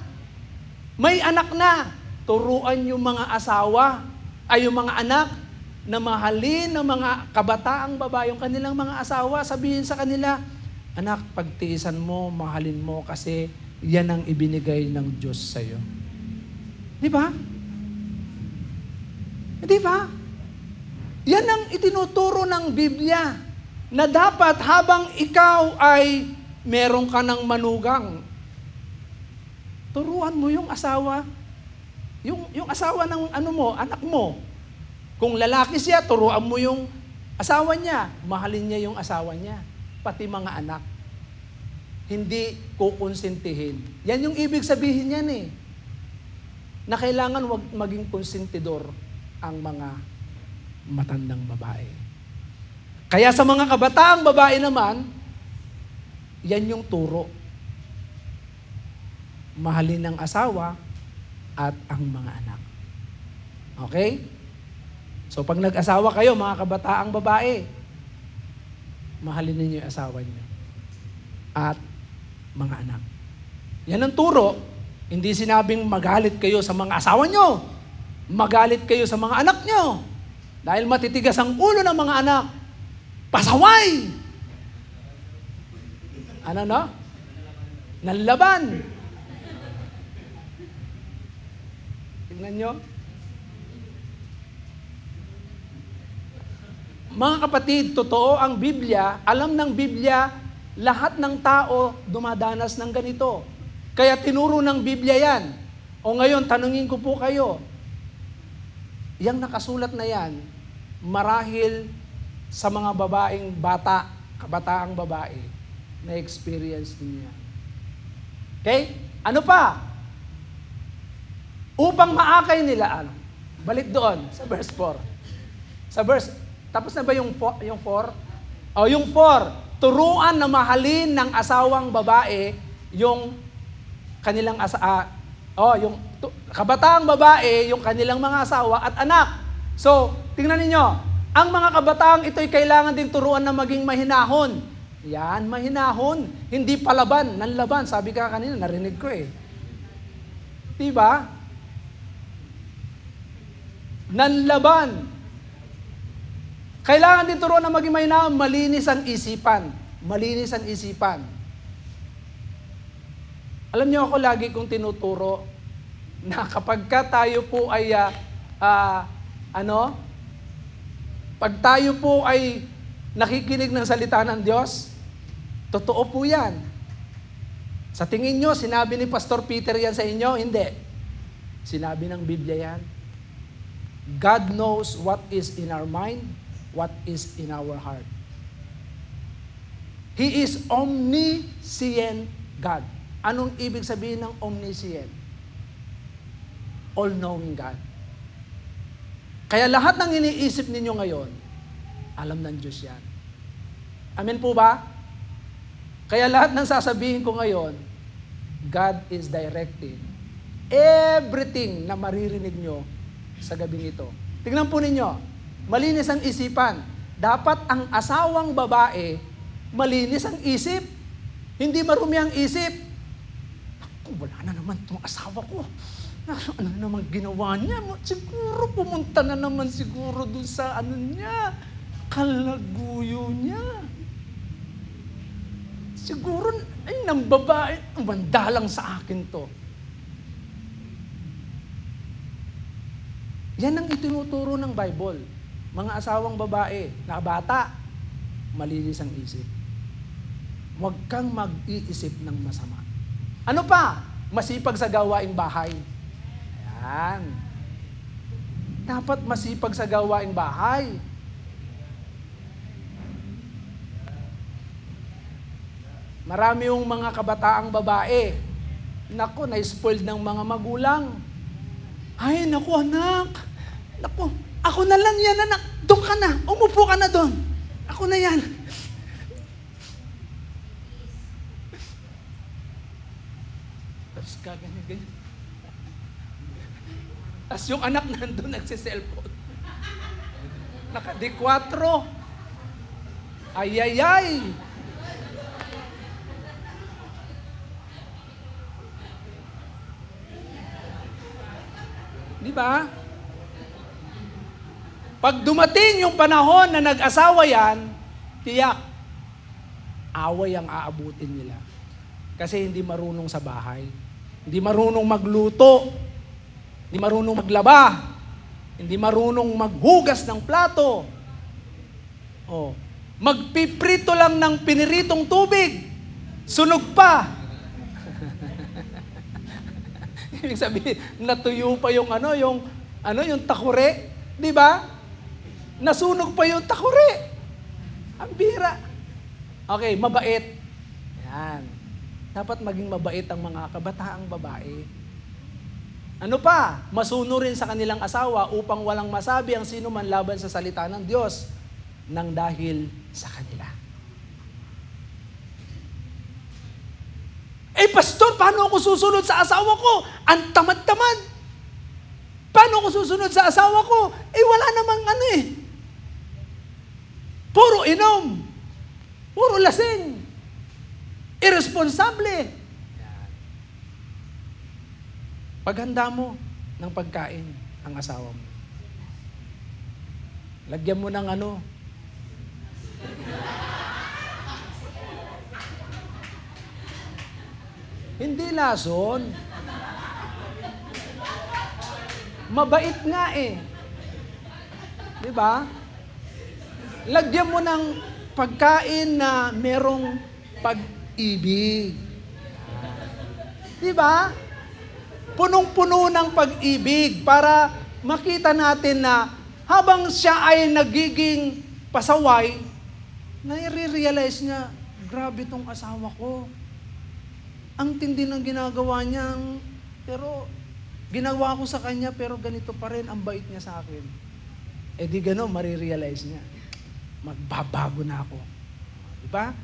may anak na, turuan yung mga asawa, ay yung mga anak, na mahalin ng mga kabataang babae, yung kanilang mga asawa, sabihin sa kanila, anak, pagtiisan mo, mahalin mo, kasi yan ang ibinigay ng Diyos sa'yo. Di ba? Di ba? Yan ang itinuturo ng Biblia, na dapat habang ikaw ay meron ka ng manugang, turuan mo yung asawa, yung asawa ng anak mo. Kung lalaki siya, turuan mo yung asawa niya, mahalin niya yung asawa niya, pati mga anak. Hindi kukonsentihin. Yan yung ibig sabihin yan eh. Na kailangan wag maging konsentidor ang mga matandang babae. Kaya sa mga kabataang babae naman, yan yung turo. Mahalin ang asawa at ang mga anak. Okay? So pag nag-asawa kayo, mga kabataang babae, mahalin ninyo yung asawa niyo at mga anak. Yan ang turo. Hindi sinabing magalit kayo sa mga asawa niyo. Magalit kayo sa mga anak niyo. Dahil matitigas ang ulo ng mga anak. Pasaway! Ano no? Nanlaban. Tingnan nyo. Mga kapatid, totoo ang Biblia, alam ng Biblia, lahat ng tao dumadanas ng ganito. Kaya tinuro ng Biblia yan. O ngayon, tanungin ko po kayo, yang nakasulat na yan, marahil sa mga babaeng bata, kabataang babae, na-experience niyo yan. Okay? Ano pa? Upang maakay nila, balik doon sa verse 4. Sa verse, tapos na ba yung 4? O, yung 4, turuan na mahalin ng asawang babae yung kanilang kabataang babae, yung kanilang mga asawa at anak. So, tingnan ninyo, ang mga kabataang ito'y kailangan din turuan na maging mahinahon. Yan, mahinahon. Hindi palaban, nanlaban. Sabi ka kanina, narinig ko eh. Diba? Nanlaban. Kailangan din turuan na maging mahinahon, malinis ang isipan. Malinis ang isipan. Alam niyo ako lagi kong tinuturo na kapag ka tayo po ay pag tayo po ay nakikinig ng salita ng Diyos, totoo po yan. Sa tingin nyo, sinabi ni Pastor Peter yan sa inyo? Hindi. Sinabi ng Biblia yan. God knows what is in our mind, what is in our heart. He is omniscient God. Anong ibig sabihin ng omniscient? All-knowing God. Kaya lahat ng iniisip ninyo ngayon, alam ng Diyos yan. Amen po ba? Kaya lahat ng sasabihin ko ngayon, God is directing everything na maririnig nyo sa gabing ito. Tingnan po ninyo, malinis ang isipan. Dapat ang asawang babae, malinis ang isip. Hindi marumi ang isip. Wala na naman itong asawa ko. Ano naman ginawa niya? Siguro pumunta na naman siguro dun sa kalaguyo niya. Siguro, ng babae, mandalang sa akin to. Yan ang itinuturo ng Bible. Mga asawang babae, na bata, malinis ang isip. Huwag kang mag-iisip ng masama. Ano pa? Masipag sa gawaing bahay. Ayan. Dapat masipag sa gawaing bahay. Marami yung mga kabataang babae. Naku, na-spoiled ng mga magulang. Ay, naku anak. Naku, ako na lang yan anak. Doon ka na. Umupo ka na doon. Ako na yan. Tapos ganyan. Tapos yung anak nandun nagsiselfone. Naka-D4. Ay. Di ba? Pag dumating yung panahon na nag-asawa yan, tiyak, away ang aabutin nila. Kasi hindi marunong sa bahay. Hindi marunong magluto. Hindi marunong maglaba. Hindi marunong maghugas ng plato. Oh, magpiprito lang ng piniritong tubig. Sunog pa. Ibig sabihin, natuyo pa yung yung takure, 'di ba? Nasunog pa yung takure. Ang bira. Okay, mabait. Yan. Dapat maging mabait ang mga kabataang babae. Ano pa? Masunurin sa kanilang asawa upang walang masabi ang sino man laban sa salita ng Diyos nang dahil sa kanila. Pastor, paano ako susunod sa asawa ko? Ang tamad-tamad. Paano ako susunod sa asawa ko? Wala namang Puro inom. Puro lasing. Irresponsable. Paghanda mo ng pagkain ang asawa mo. Lagyan mo ng Hindi lason. Mabait nga eh. Di ba? Lagyan mo ng pagkain na merong pag-ibig. Di ba? Punong-puno ng pag-ibig para makita natin na habang siya ay nagiging pasaway, nai-realize niya, grabe tong asawa ko. Ang tindi ng ginagawa niya, pero ginawa ko sa kanya, pero ganito pa rin, ang bait niya sa akin. Eh di gano'n, marirealize niya. Magbabago na ako. Diba?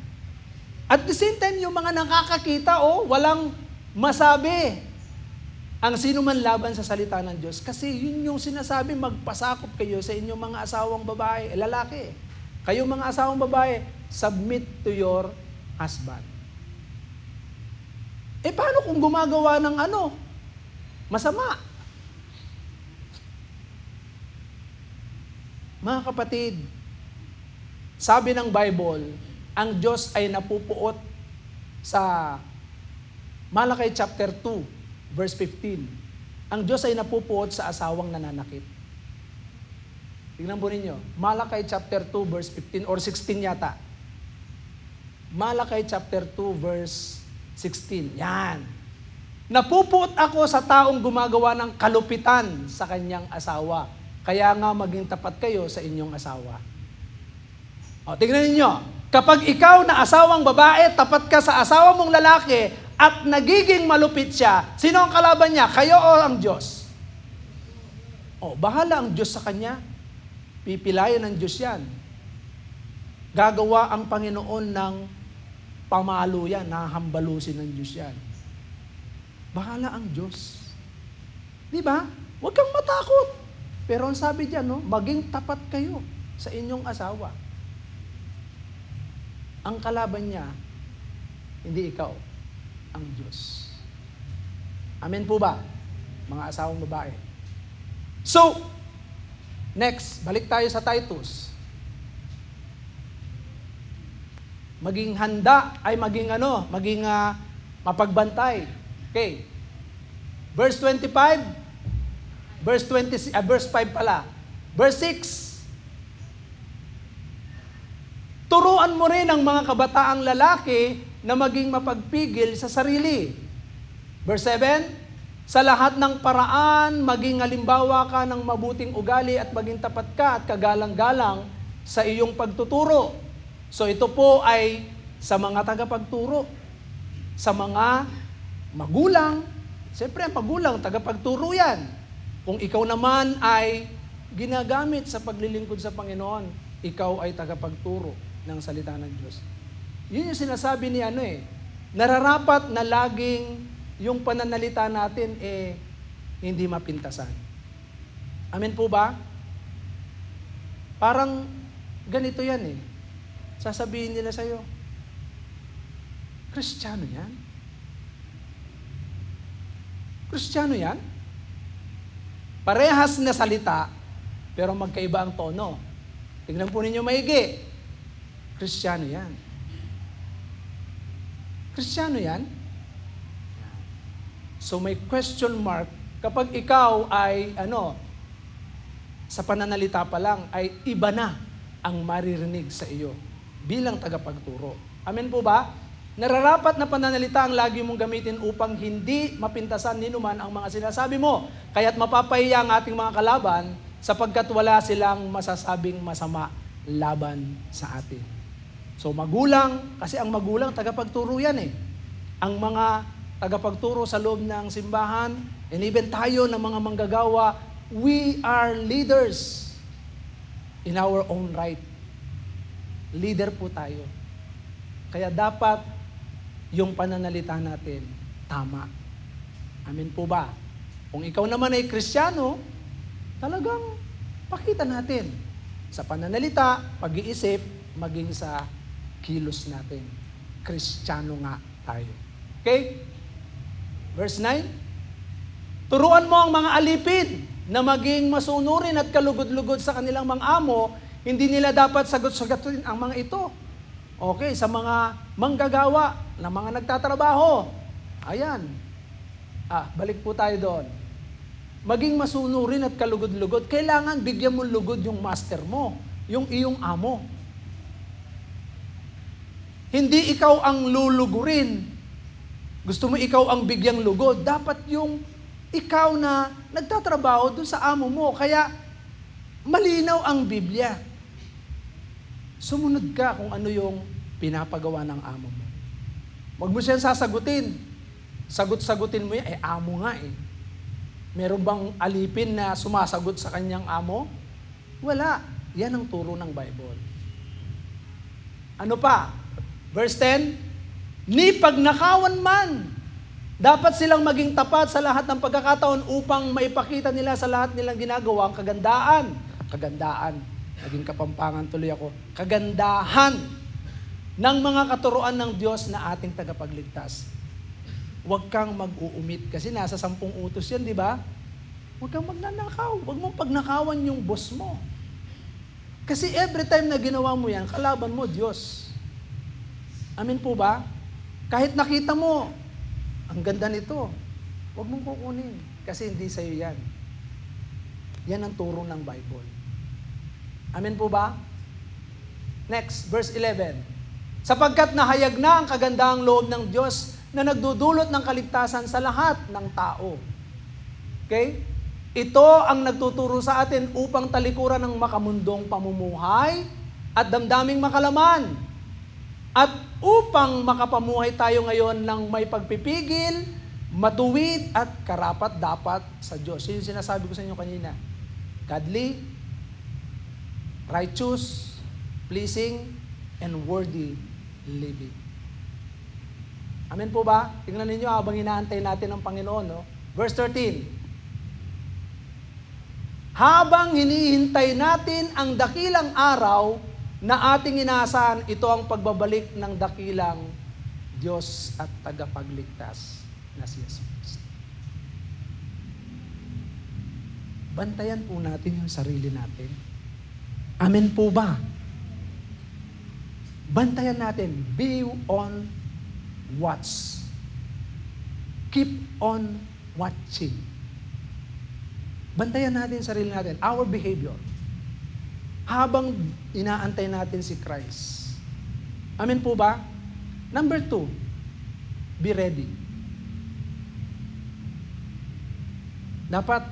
At the same time, yung mga nakakakita, walang masabi ang sino man laban sa salita ng Diyos. Kasi yun yung sinasabi, magpasakop kayo sa inyong mga asawang babae, lalaki. Kayong mga asawang babae, submit to your husband. Eh paano kung gumagawa ng masama? Mga kapatid, sabi ng Bible, ang Diyos ay napupuot sa Malakay chapter 2, verse 15. Ang Diyos ay napupuot sa asawang nananakit. Tingnan po ninyo, Malakay chapter 2, verse 15 or 16 yata. Malakay chapter 2, verse 16. Yan. Napupuot ako sa taong gumagawa ng kalupitan sa kanyang asawa. Kaya nga maging tapat kayo sa inyong asawa. Tingnan ninyo, kapag ikaw na asawang babae, tapat ka sa asawa mong lalaki at nagiging malupit siya, sino ang kalaban niya? Kayo o ang Diyos? Bahala ang Diyos sa kanya. Pipilayan ng Diyos yan. Gagawa ang Panginoon ng pamalo yan, nahambalusin ng Diyos yan. Bahala ang Diyos. Di ba? Huwag kang matakot. Pero ang sabi diyan, maging tapat kayo sa inyong asawa. Ang kalaban niya, hindi ikaw, ang Diyos. Amen po ba, mga asawang babae? So, next, balik tayo sa Titus. Maging handa ay maging mapagbantay. Okay. Verse 25, verse 5 pala. Verse 6. Turuan mo rin ang mga kabataang lalaki na maging mapagpigil sa sarili. Verse 7. Sa lahat ng paraan, maging halimbawa ka ng mabuting ugali at maging tapat ka at kagalang-galang sa iyong pagtuturo. So ito po ay sa mga tagapagturo, sa mga magulang. Siyempre, ang magulang, tagapagturo yan. Kung ikaw naman ay ginagamit sa paglilingkod sa Panginoon, ikaw ay tagapagturo ng salita ng Diyos. Yun yung sinasabi ni nararapat na laging yung pananalita natin hindi mapintasan. Amen po ba? Parang ganito yan Sasabihin nila sa'yo, Kristiyano yan? Kristiyano yan? Parehas na salita, pero magkaiba ang tono. Tingnan po ninyo maigi. Kristiyano yan. Kristiyano yan? So may question mark kapag ikaw ay sa pananalita pa lang ay iba na ang maririnig sa iyo bilang tagapagturo. Amen po ba? Nararapat na pananalita ang lagi mong gamitin upang hindi mapintasan ninuman ang mga sinasabi mo. Kaya't mapapahiya ang ating mga kalaban sapagkat wala silang masasabing masama laban sa atin. So magulang, kasi ang magulang tagapagturo yan Ang mga tagapagturo sa loob ng simbahan, and even tayo ng mga manggagawa, we are leaders in our own right. Leader po tayo. Kaya dapat yung pananalita natin tama. Amen po ba? Kung ikaw naman ay Kristiyano, talagang pakita natin sa pananalita, pag-iisip, maging sa kilos natin. Kristiyano nga tayo. Okay? Verse 9. Turuan mo ang mga alipin na maging masunurin at kalugod-lugod sa kanilang mga amo, Hindi nila dapat sagot-sagutin ang mga ito. Okay, sa mga manggagawa, na mga nagtatrabaho. Ayan. Balik po tayo doon. Maging masunurin at kalugod-lugod, kailangan bigyan mo lugod yung master mo, yung iyong amo. Hindi ikaw ang lulugurin. Gusto mo ikaw ang bigyang lugod. Dapat yung ikaw na nagtatrabaho dun sa amo mo. Kaya malinaw ang Biblia. Sumunod ka kung ano yung pinapagawa ng amo mo. Huwag mo siyang sasagutin. Sagot-sagutin mo yan, amo nga eh. Meron bang alipin na sumasagot sa kanyang amo? Wala. Yan ang turo ng Bible. Ano pa? Verse 10, ni pagnakawan man, dapat silang maging tapat sa lahat ng pagkakataon upang maipakita nila sa lahat nilang ginagawa ang kagandaan. Kagandaan. Naging kapampangan tuloy ako. Kagandahan ng mga katuruan ng Diyos na ating tagapagligtas. Huwag kang mag-uumit kasi nasa 10 utos yan, di ba? Huwag kang magnanakaw. Huwag mong pagnakawan yung boss mo. Kasi every time na ginawa mo yan, kalaban mo Diyos. Amin po ba? Kahit nakita mo, ang ganda nito, huwag mong kukunin kasi hindi sa'yo yan. Yan ang turo ng Bible. Amin po ba? Next, verse 11. Sapagkat nahayag na ang kagandahang loob ng Diyos na nagdudulot ng kaligtasan sa lahat ng tao. Okay? Ito ang nagtuturo sa atin upang talikuran ng makamundong pamumuhay at damdaming makalaman. At upang makapamuhay tayo ngayon ng may pagpipigil, matuwid at karapat-dapat sa Diyos. Yun yung sinasabi ko sa inyo kanina. Godly, righteous, pleasing, and worthy living. Amen po ba? Tingnan ninyo habang inaantay natin ang Panginoon. No? Verse 13. Habang hinihintay natin ang dakilang araw na ating inaasahan, ito ang pagbabalik ng dakilang Diyos at tagapagligtas na si Jesus. Bantayan po natin yung sarili natin. Amen po ba? Bantayan natin. Be on watch. Keep on watching. Bantayan natin sarili natin. Our behavior. Habang inaantay natin si Christ. Amen po ba? Number 2, be ready. Dapat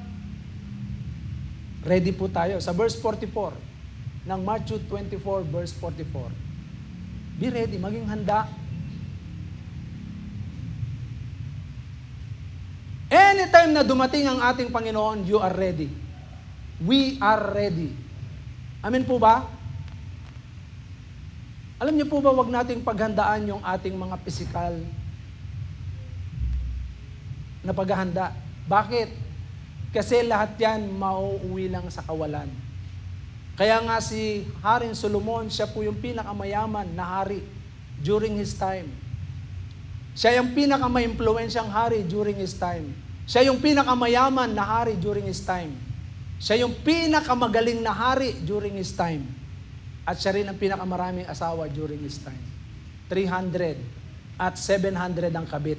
ready po tayo. Sa verse 44 ng Matthew 24 verse 44. Be ready, maging handa. Anytime na dumating ang ating Panginoon, you are ready. We are ready. Amen po ba? Alam niyo po ba, wag nating paghandaan yung ating mga pisikal na paghahanda. Bakit? Kasi lahat yan mauuwi lang sa kawalan. Kaya nga si Haring Solomon, siya po yung pinakamayaman na hari during his time. Siya yung pinakamaimpluwensyang hari during his time. Siya yung pinakamayaman na hari during his time. Siya yung pinakamagaling na hari during his time. At siya rin ang pinakamaraming asawa during his time. 300 at 700 ang kabit.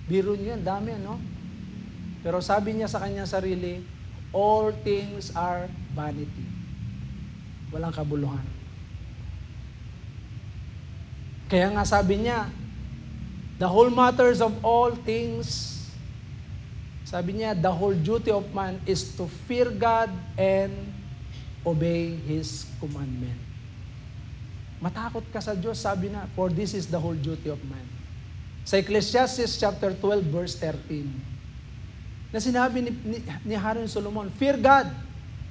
Biro niyo yan, dami ano? Pero sabi niya sa kanyang sarili, all things are vanity. Walang kabuluhan. Kaya nga sabi niya, the whole matters of all things, sabi niya, the whole duty of man is to fear God and obey His commandment. Matakot ka sa Diyos, sabi na, for this is the whole duty of man. Sa Ecclesiastes chapter 12 verse 13, na sinabi ni Haring Solomon, fear God.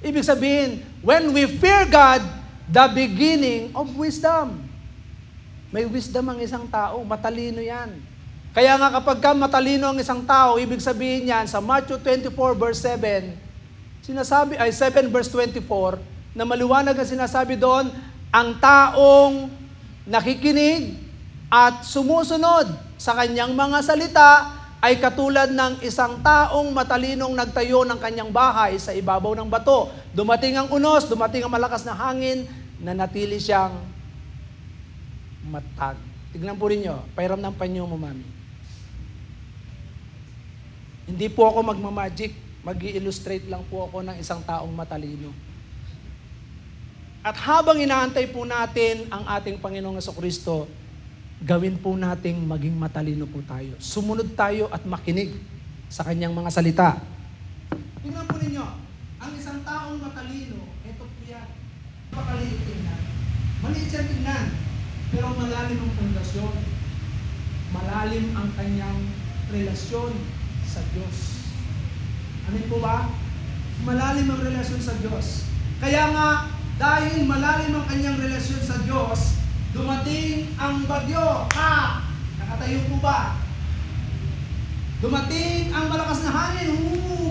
Ibig sabihin, when we fear God, the beginning of wisdom. May wisdom ang isang tao, matalino yan. Kaya nga kapag matalino ang isang tao, ibig sabihin yan, sa Matthew 24 verse 7, 7 verse 24, na maliwanag na sinasabi doon, ang taong nakikinig at sumusunod sa kanyang mga salita ay katulad ng isang taong matalinong nagtayo ng kanyang bahay sa ibabaw ng bato. Dumating ang unos, dumating ang malakas na hangin, nanatili siyang matag. Tignan po rin nyo, pairam ng panyo mo, mami. Hindi po ako magmamagic, mag-i-illustrate lang po ako ng isang taong matalino. At habang inaantay po natin ang ating Panginoong Jesucristo, gawin po nating maging matalino po tayo. Sumunod tayo at makinig sa kanyang mga salita. Tingnan po ninyo, ang isang taong matalino, ito po yan. Napakaliit tingnan. Maliit siya tingnan, pero malalim ang pundasyon. Malalim ang kanyang relasyon sa Diyos. Amin po ba? Malalim ang relasyon sa Diyos. Kaya nga, dahil malalim ang kanyang relasyon sa Diyos, dumating ang bagyo. Nakatayo po ba? Dumating ang malakas na hangin.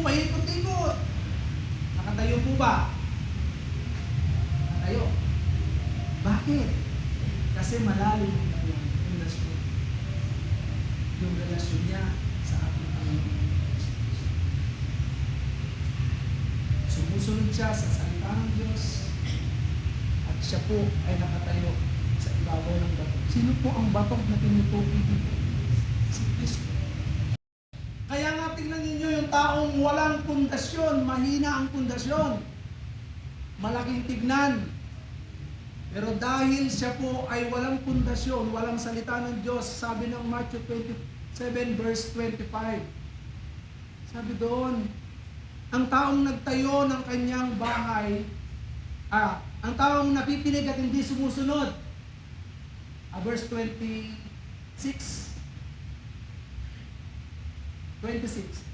Paikot-ikot. Nakatayo po ba? Nakatayo. Bakit? Kasi malalim ang kanyang relasyon. Yung relasyon niya sa ating Panginoon. Sumusunod siya sa salita ng Diyos. At siya po ay nakatayo sa ibabaw ng bato. Sino po ang bato na tinutukoy dito? Si Kristo. Kaya nga tingnan ninyo yung taong walang pundasyon, mahina ang pundasyon. Malaking tignan. Pero dahil siya po ay walang pundasyon, walang salita ng Diyos, sabi ng Matthew 27 verse 25. Sabi doon, ang taong nagtayo ng kanyang bahay, ang taong napipinig at hindi sumusunod. Verse 26.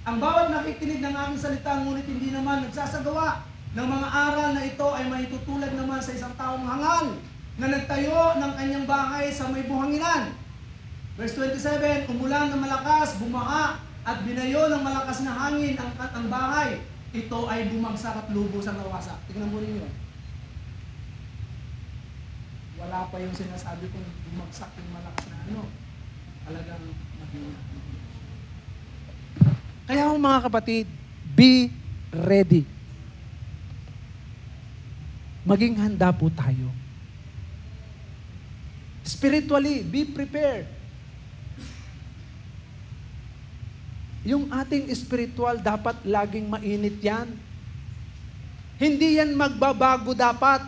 Ang bawat nakikinig ng aming salita, ngunit hindi naman nagsasagawa ng mga aral na ito ay maitutulad naman sa isang taong hangal na nagtayo ng kanyang bahay sa may buhanginan. Verse 27, umulan ng malakas, bumaha, at binayo ng malakas na hangin ang bahay. Ito ay bumagsak at lubos ang nawasak. Tingnan mo ninyo. Wala pa yung sinasabi kong bumagsak yung malakas na talagang mahina. Kaya mga kapatid, be ready. Maging handa po tayo. Spiritually, be prepared. Yung ating spiritual dapat laging mainit yan. Hindi yan magbabago dapat.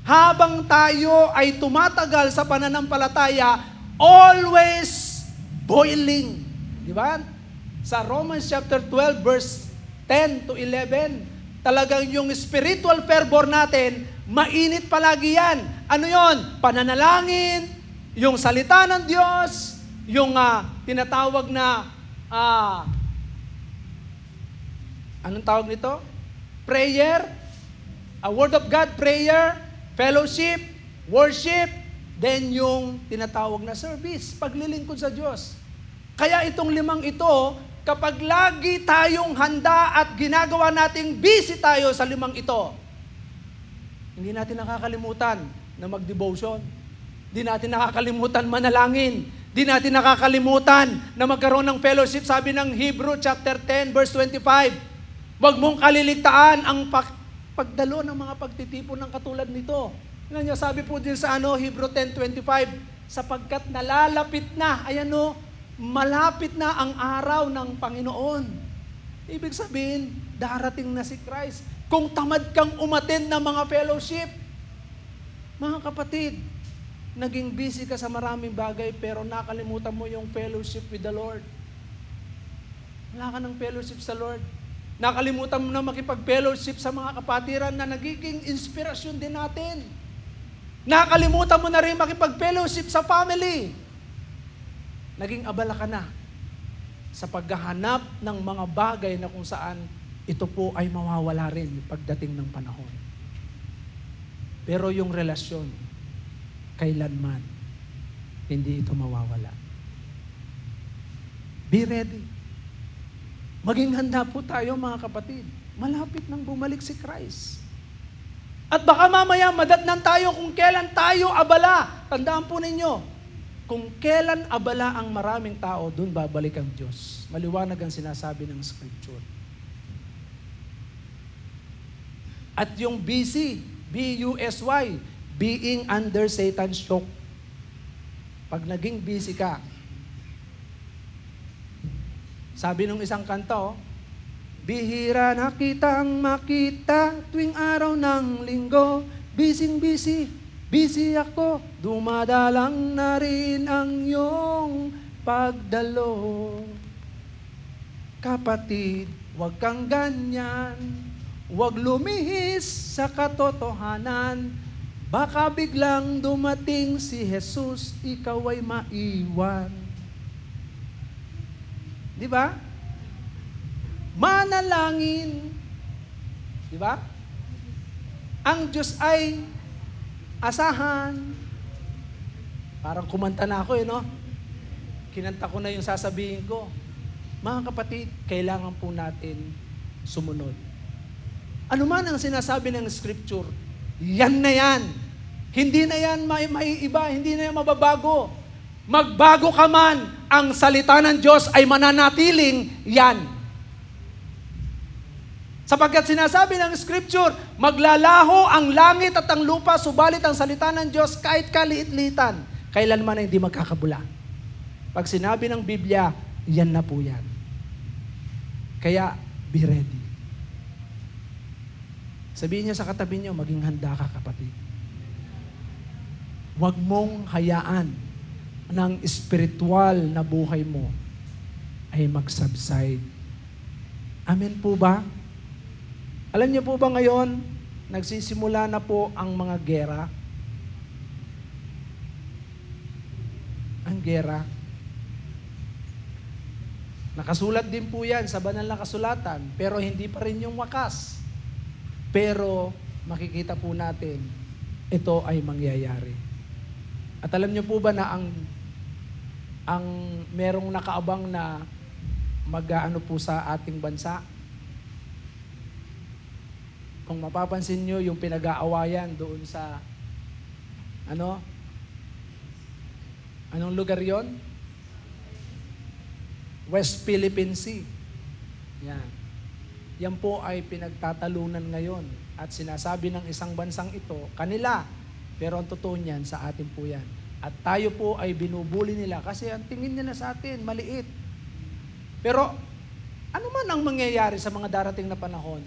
Habang tayo ay tumatagal sa pananampalataya, always boiling. Di ba? Sa Romans chapter 12 verse 10 to 11, talagang yung spiritual fervor natin, mainit palagi yan. Ano yon? Pananalangin, yung salita ng Diyos, yung tinatawag na anong tawag nito? Prayer, a word of God, prayer, fellowship, worship, then yung tinatawag na service, paglilingkod sa Diyos. Kaya itong limang ito, kapag lagi tayong handa at ginagawa nating busy tayo sa limang ito, hindi natin nakakalimutan na mag-devotion. Hindi natin nakakalimutan manalangin. Hindi natin nakakalimutan na magkaroon ng fellowship. Sabi ng Hebrew chapter 10 verse 25, huwag mong kaliligtaan ang pagdalo ng mga pagtitipon ng katulad nito. Ano niya, sabi po din sa Hebrew 10:25, sapagkat nalalapit na, malapit na ang araw ng Panginoon. Ibig sabihin, darating na si Christ. Kung tamad kang umattend ng mga fellowship, mga kapatid, naging busy ka sa maraming bagay pero nakalimutan mo yung fellowship with the Lord. Wala ka ng fellowship sa Lord. Nakalimutan mo na makipag-fellowship sa mga kapatiran na nagiging inspirasyon din natin. Nakalimutan mo na rin makipag-fellowship sa family. Naging abala ka na sa paghahanap ng mga bagay na kung saan ito po ay mawawala rin pagdating ng panahon. Pero yung relasyon, kailanman, hindi ito mawawala. Be ready. Maging handa po tayo mga kapatid. Malapit nang bumalik si Christ. At baka mamaya madatnan tayo kung kailan tayo abala. Tandaan po ninyo, Kung kailan abala ang maraming tao, doon babalik ang Diyos. Maliwanag ang sinasabi ng Scripture. At yung busy, B-U-S-Y, being under Satan's yoke. Pag naging busy ka, sabi nung isang kanta, bihira na kitang makita tuwing araw ng linggo, busy ako, dumadalang na rin ang iyong pagdalo. Kapatid, huwag kang ganyan, huwag lumihis sa katotohanan, baka biglang dumating si Jesus, ikaw ay maiwan. Di ba? Manalangin. Di ba? Ang Diyos ay asahan. Parang kumanta na ako no? Kinanta ko na yung sasabihin ko. Mga kapatid, kailangan po natin sumunod. Ano man ang sinasabi ng Scripture, yan na yan. Hindi na yan maiiba, hindi na yan mababago. Magbago ka man, ang salita ng Diyos ay mananatiling yan. Sapagkat sinasabi ng Scripture, maglalaho ang langit at ang lupa, subalit ang salita ng Diyos kahit kaliit-litan, kailanman ay hindi magkakabula. Pag sinabi ng Biblia, yan na po yan. Kaya, be ready. Sabihin niya sa katabi niyo, maging handa ka, kapatid. Huwag mong hayaan ng spiritual na buhay mo ay mag-subside. Amen po ba? Alam niyo po ba ngayon, nagsisimula na po ang mga gera? Ang gera. Nakasulat din po yan sa banal na kasulatan, pero hindi pa rin yung wakas. Pero makikita po natin, ito ay mangyayari. At alam niyo po ba na ang merong nakaabang na mag-aano po sa ating bansa? Kung mapapansin nyo, yung pinag-aawayan doon sa, anong lugar yon? West Philippine Sea. Yan. Yan po ay pinagtatalunan ngayon. At sinasabi ng isang bansang ito, kanila, pero ang totoo niyan, sa atin po yan. At tayo po ay binubuli nila kasi ang tingin nila sa atin, maliit. Pero, ano man ang mangyayari sa mga darating na panahon,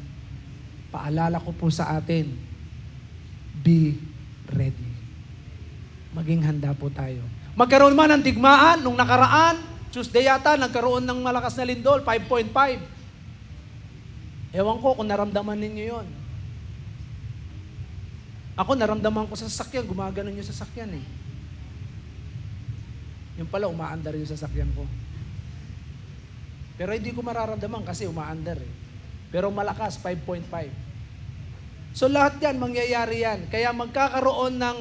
paalala ko po sa atin, be ready. Maging handa po tayo. Magkaroon man ng digmaan, nung nakaraan, Tuesday yata, nagkaroon ng malakas na lindol, 5.5. Ewan ko kung naramdaman ninyo yon. Ako, naramdaman ko sa sasakyan, gumagano yung sasakyan eh. Yung pala, umaandar yung sasakyan ko. Pero hindi ko mararamdaman kasi umaandar eh. Pero malakas, 5.5. So lahat yan, mangyayari yan. Kaya magkakaroon ng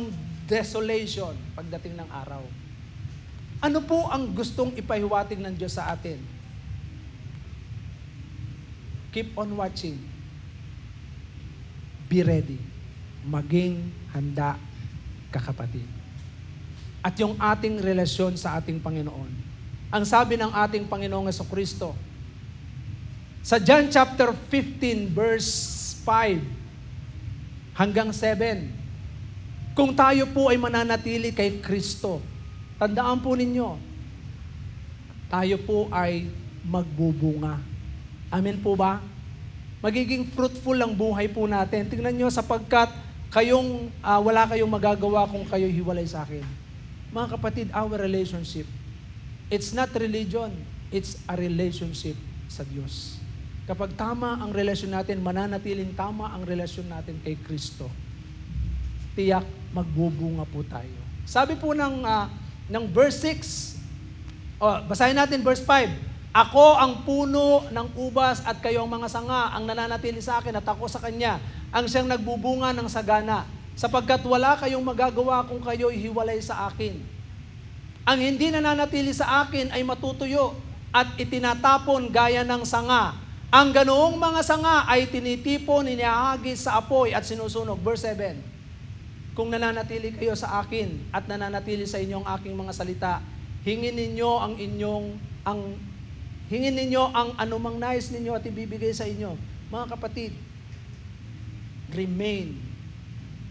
desolation pagdating ng araw. Ano po ang gustong ipahiwatig ng Diyos sa atin? Keep on watching. Be ready. Maging handa, kakapatid. At yung ating relasyon sa ating Panginoon. Ang sabi ng ating Panginoong Jesucristo, sa John chapter 15 verse 5 hanggang 7, kung tayo po ay mananatili kay Kristo, tandaan po ninyo, tayo po ay magbubunga. Amen po ba? Magiging fruitful ang buhay po natin. Tingnan nyo, sapagkat wala kayong magagawa kung kayo hiwalay sa akin. Mga kapatid, our relationship, it's not religion, it's a relationship sa Diyos. Kapag tama ang relasyon natin, mananatiling tama ang relasyon natin kay Kristo, tiyak magbubunga po tayo. Sabi po ng verse 6, basahin natin verse 5, ako ang puno ng ubas at kayo ang mga sanga, ang nananatili sa akin at ako sa Kanya, ang siyang nagbubunga ng sagana, sapagkat wala kayong magagawa kung kayo hiwalay sa akin. Ang hindi nananatili sa akin ay matutuyo at itinatapon gaya ng sanga. Ang ganoong mga sanga ay tinitipon, inihahagis sa apoy at sinusunog. Verse 7. kung nananatili kayo sa akin at nananatili sa inyo ang aking mga salita, hingin ninyo ang anumang nais ninyo at ibibigay sa inyo. Mga kapatid, remain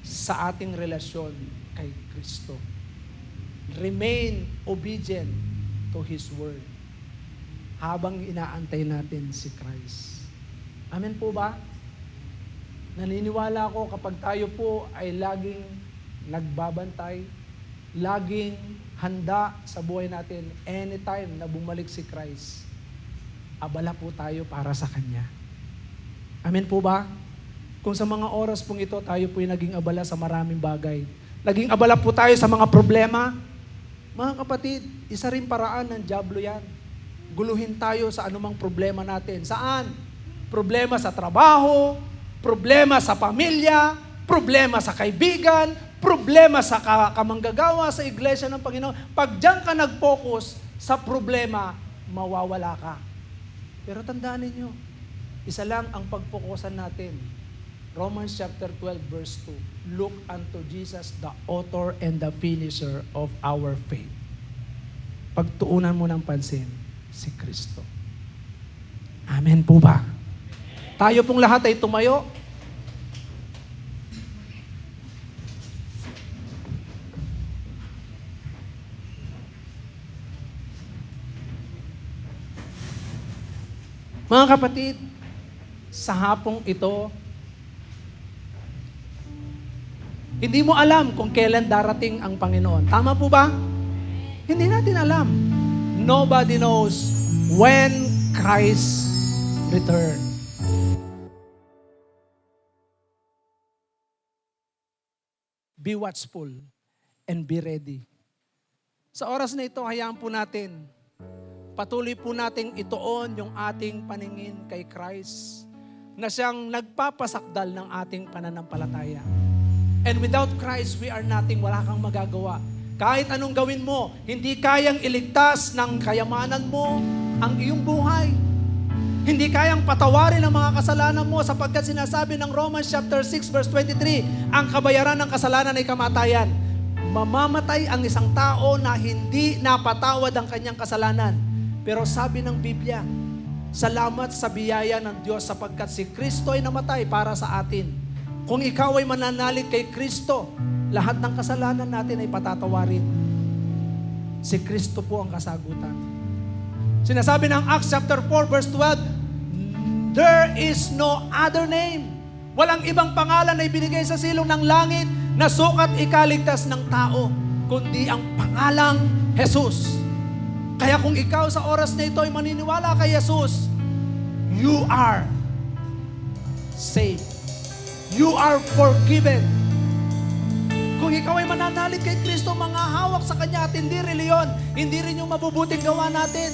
sa ating relasyon kay Kristo. Remain obedient to His Word habang inaantay natin si Christ. Amen po ba? Naniniwala ako kapag tayo po ay laging nagbabantay, laging handa sa buhay natin, anytime na bumalik si Christ, abala po tayo para sa Kanya. Amen po ba? Kung sa mga oras pong ito, tayo po ay naging abala sa maraming bagay. Naging abala po tayo sa mga problema. Mga kapatid, isa rin paraan ng dyablo yan. Guluhin tayo sa anumang problema natin. Saan? Problema sa trabaho, problema sa pamilya, problema sa kaibigan, problema sa kamanggagawa sa iglesia ng Panginoon. Pag diyan ka nag-focus sa problema, mawawala ka. Pero tandaan ninyo, isa lang ang pagpokusan natin. Romans chapter 12 verse 2. Look unto Jesus, the author and the finisher of our faith. Pagtuunan mo ng pansin, si Kristo. Amen po ba? Tayo pong lahat ay tumayo. Mga kapatid, sa hapong ito, hindi mo alam kung kailan darating ang Panginoon. Tama po ba? Hindi natin alam. Nobody knows when Christ return. Be watchful and be ready. Sa oras na ito, hayaan po natin, patuloy po nating ituon yung ating paningin kay Christ na siyang nagpapasakdal ng ating pananampalataya. And without Christ, we are nothing. Wala kang magagawa. Kahit anong gawin mo, hindi kayang iligtas ng kayamanan mo ang iyong buhay. Hindi kayang patawarin ang mga kasalanan mo sapagkat sinasabi ng Romans chapter 6 verse 23, ang kabayaran ng kasalanan ay kamatayan. Mamamatay ang isang tao na hindi napatawad ang kanyang kasalanan. Pero sabi ng Biblia, salamat sa biyaya ng Diyos sapagkat si Kristo ay namatay para sa atin. Kung ikaw ay mananalig kay Kristo, lahat ng kasalanan natin ay patatawarin. Si Kristo po ang kasagutan. Sinasabi ng Acts chapter 4 verse 12, there is no other name. Walang ibang pangalan na ibinigay sa silong ng langit na sukat ikaligtas ng tao, kundi ang pangalang Jesus. Kaya kung ikaw sa oras na ito ay maniniwala kay Jesus, you are saved. You are forgiven. Kung ikaw ay mananalig kay Kristo, manghahawak sa Kanya at hindi reliyon, hindi rin yung mabubuting gawa natin.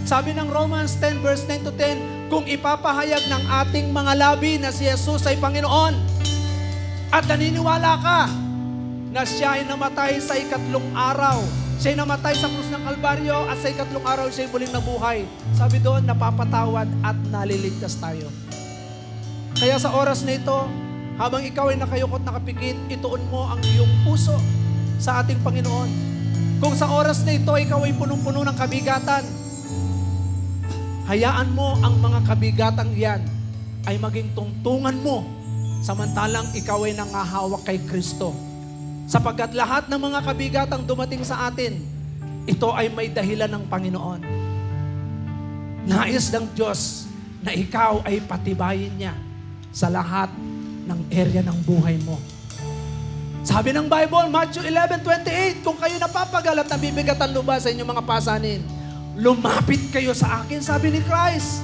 Sabi ng Romans 10 verse 9 to 10, kung ipapahayag ng ating mga labi na si Jesus ay Panginoon at naniniwala ka na Siya ay namatay sa ikatlong araw, Siya ay namatay sa krus ng Kalbaryo at sa ikatlong araw Siya ay muling nabuhay. Sabi doon, napapatawad at naliligtas tayo. Kaya sa oras na ito, habang ikaw ay nakayukot nakapikit, ituon mo ang iyong puso sa ating Panginoon. Kung sa oras na ito, ikaw ay punong-puno ng kabigatan, hayaan mo ang mga kabigatang yan ay maging tungtungan mo samantalang ikaw ay nangahawak kay Kristo. Sapagkat lahat ng mga kabigatang dumating sa atin, ito ay may dahilan ng Panginoon. Nais ng Diyos na ikaw ay patibayin niya sa lahat ng area ng buhay mo. Sabi ng Bible, Matthew 11:28, kung kayo napapagal at nabibigat ang loob sa inyong mga pasanin, lumapit kayo sa akin, sabi ni Christ,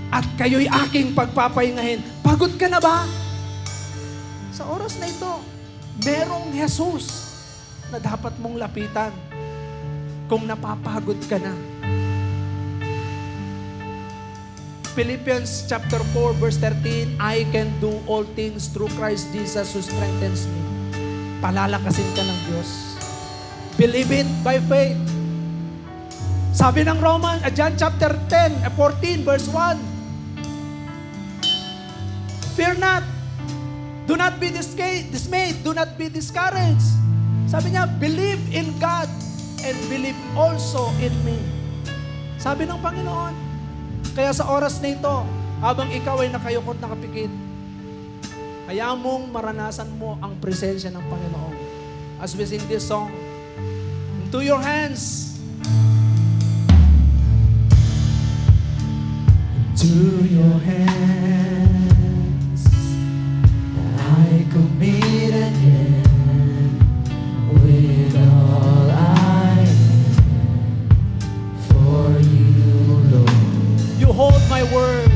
at kayo'y aking pagpapahingahin. Pagod ka na ba? Sa oras na ito, merong Jesus na dapat mong lapitan kung napapagod ka na. Philippians chapter 4 verse 13, I can do all things through Christ Jesus who strengthens me. Palalakasin ka ng Diyos. Believe it by faith. Sabi ng John chapter 14 verse 1, fear not, Do not be dismayed. Do not be discouraged. Sabi niya, believe in God and believe also in me. Sabi ng Panginoon. Kaya sa oras na ito, habang ikaw ay nakayukot nakapikit, hayaan mong maranasan mo ang presensya ng Panginoon. As we sing this song, into your hands. To your hands I commit again with all I am for you, Lord. You hold my word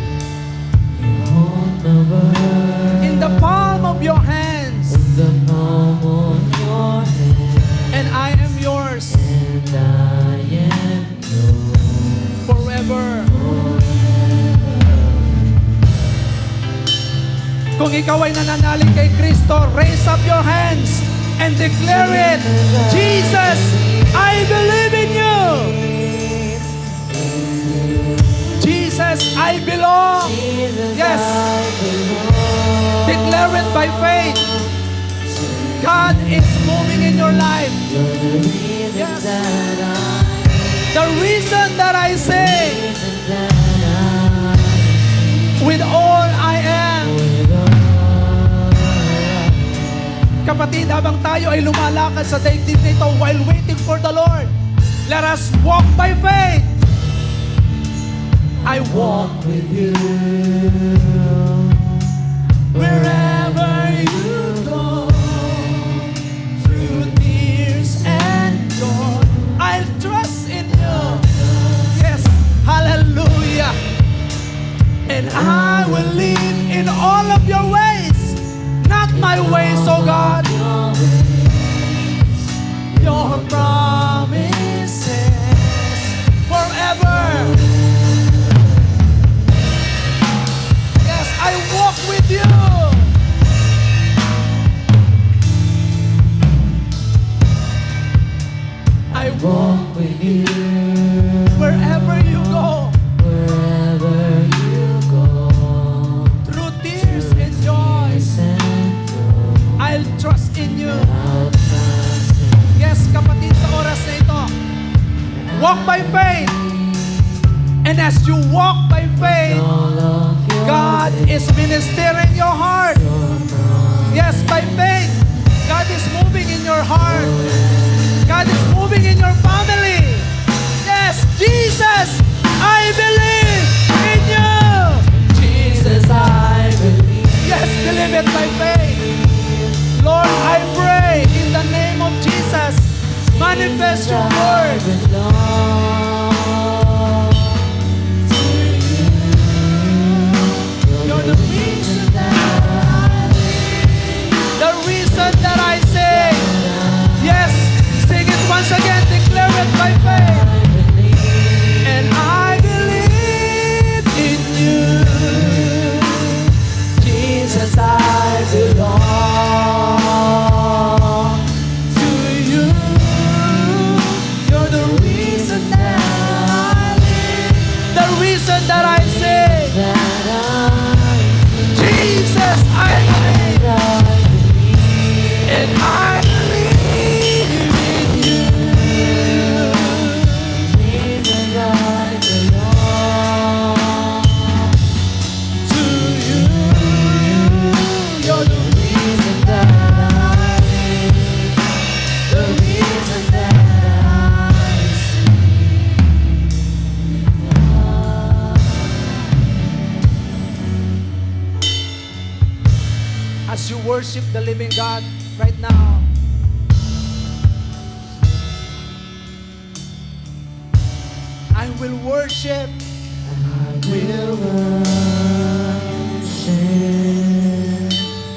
You hold my word in the palm of your hands, in the palm of your hand, and I am yours and I am yours forever. Kung ikaw ay nananalig kay Kristo, raise up your hands and declare it. Jesus, I believe in you. Jesus, I belong. Yes. Declare it by faith. God is moving in your life. Yes. The reason that I say, with all I am. Kapatid, habang tayo ay lumalakad sa daigdig na ito while waiting for the Lord, let us walk by faith. I walk with you wherever you go, through tears and joy. I'll trust in you. Yes, hallelujah. And I will live in all of your ways, not my ways, oh God. Your promises forever. Yes, I walk with you. I walk with you wherever you go, wherever you go. through tears and joys. I'll trust in you. Yes, kapatid, sa oras na ito, walk by faith. And as you walk by faith, God is ministering your heart. Yes, by faith, God is moving in your heart. God is moving in your family. Yes, Jesus, I believe in you. Jesus, I believe. Yes, believe it by faith. Lord, I pray in the name of Jesus, manifest your word. You're the reason that I say, yes, sing it once again, declare it by faith. And I believe in you. Jesus, I belong To you, you're the reason that I live, the reason that I say, Jesus, I believe, and I believe in you. Jesus, I belong To you, you're the reason that I live, the reason that I as you worship the living God right now. I will worship. will worship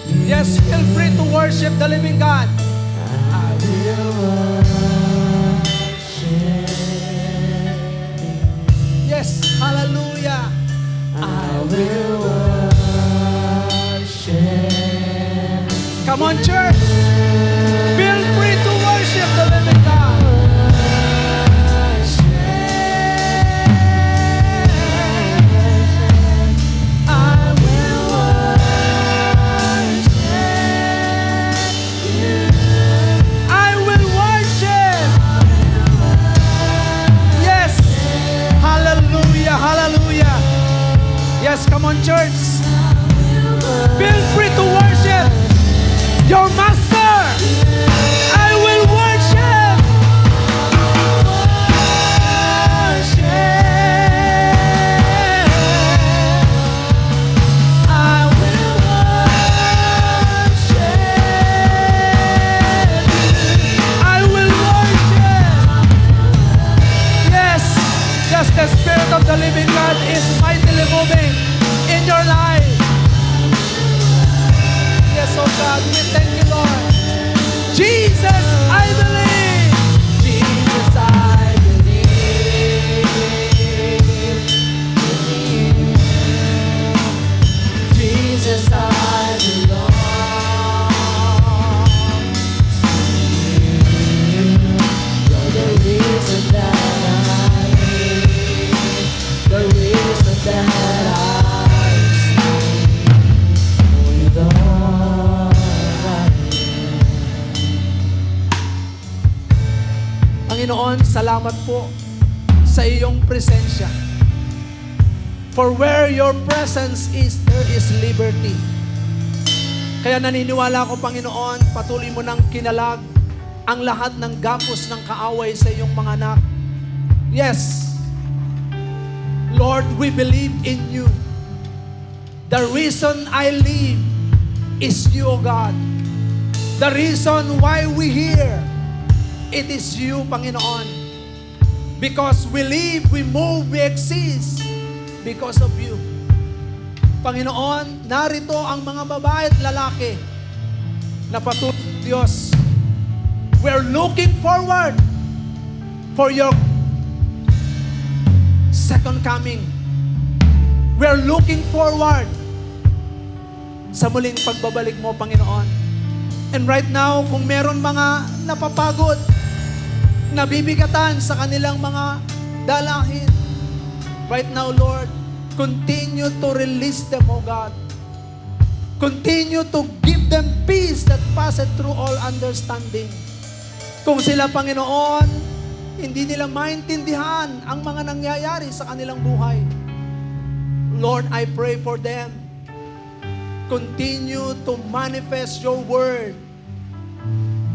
you. Yes, feel free to worship the living God. I will worship you. Yes, hallelujah. I will worship. Come on, church. Feel free to worship the living God. I will worship. Panginoon, church. Feel free to worship your Master. I will worship. I will worship. I will worship. Yes, just the Spirit of the living God is mightily moving in your life. Yes, oh God, we thank you, Lord. Jesus, I believe. Jesus, I believe. Jesus, I belong to you. You're the reason that I live, the reason that I sing with all I am. Panginoon, salamat po sa iyong presensya. For where your presence is, there is liberty. Kaya naniniwala ako, Panginoon, patuloy mo nang kinalag ang lahat ng gapos ng kaaway sa iyong mga anak. Yes, Lord, we believe in you. The reason I live is you, O God. The reason why we here, it is you, Panginoon. Because we live, we move, we exist because of you. Panginoon, narito ang mga babae at lalaki na patuloy, Diyos. We're looking forward for your second coming. We're looking forward sa muling pagbabalik mo, Panginoon. And right now, kung meron mga napapagod, nabibigatan sa kanilang mga dalahin, right now, Lord, continue to release them, O God. Continue to give them peace that passeth through all understanding. Kung sila, Panginoon, hindi nila maintindihan ang mga nangyayari sa kanilang buhay, Lord, I pray for them. Continue to manifest your word.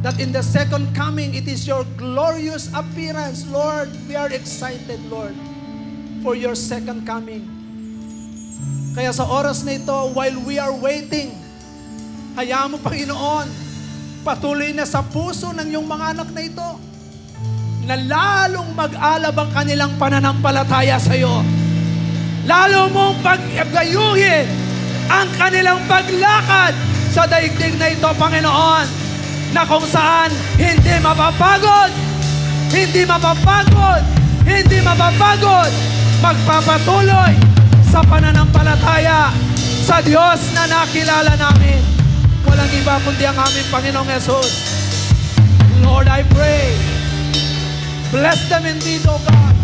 That in the second coming, it is your glorious appearance. Lord, we are excited, Lord, for your second coming. Kaya sa oras na ito, while we are waiting, hayaan mo, Panginoon, patuloy na sa puso ng iyong mga anak na ito, na lalong mag-alab ang kanilang pananampalataya sa iyo. Lalo mong pag-gayuhin ang kanilang paglakad sa daigdig na ito, Panginoon, na kung saan hindi mapapagod, hindi mapapagod, hindi mapapagod, magpapatuloy sa pananampalataya sa Diyos na nakilala namin. Walang iba kundi ang aming Panginoong Yesus. Lord, I pray, bless them indeed, O God.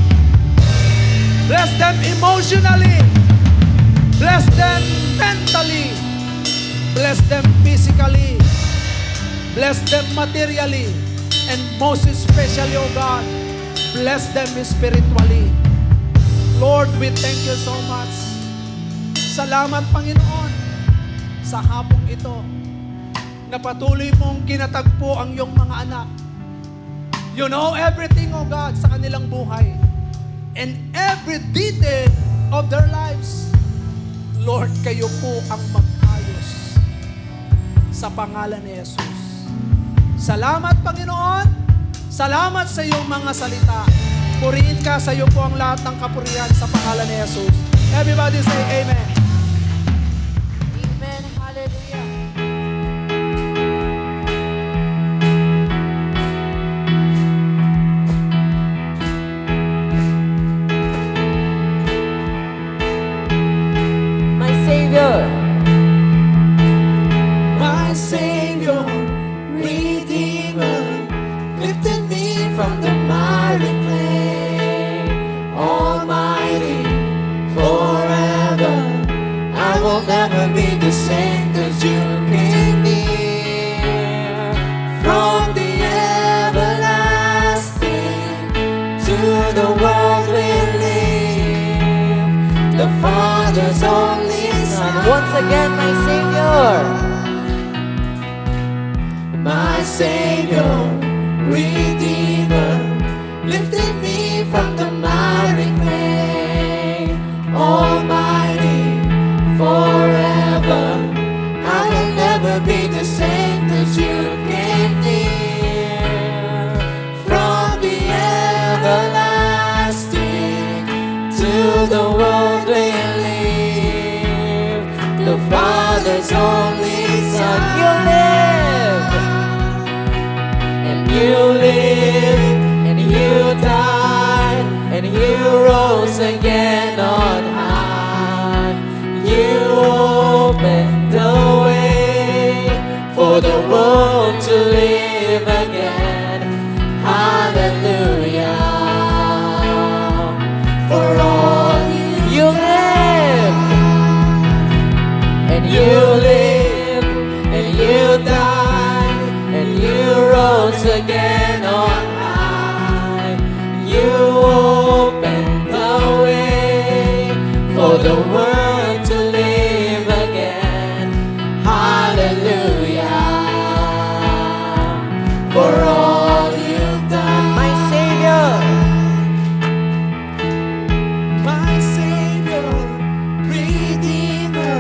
Bless them emotionally. Bless them mentally. Bless them physically. Bless them materially. And most especially, O God, bless them spiritually. Lord, we thank you so much. Salamat, Panginoon, sa hapong ito na patuloy mong kinatagpo ang iyong mga anak. You know everything, O God, sa kanilang buhay. And every detail of their lives. Lord, kayo po ang mag-ayos sa pangalan ni Jesus. Salamat, Panginoon. Salamat sa iyong mga salita. Purihin ka, sa iyo po ang lahat ng kapurihan sa pangalan ni Jesus. Everybody say amen. Amen. Hallelujah. My Savior. My Savior, Redeemer, lifted me from the miry clay. Almighty, forever, I will never be the same, 'cause you came near. From the everlasting to the world we live, the Father's only Once again, my Savior. My Savior, Redeemer, lifted me from the miry clay. Almighty, forever, I will never be the same 'cause you came near. From the everlasting to the world we live, the Father's only Son. You live. And you lived, and you died, and you rose again on high. You opened the way for the world to live again. Hallelujah. For all You live. and you lived, and you died, and you rose again on high. You opened the way for the world to live again. Hallelujah. For all you've done, My Savior. my Savior, Redeemer,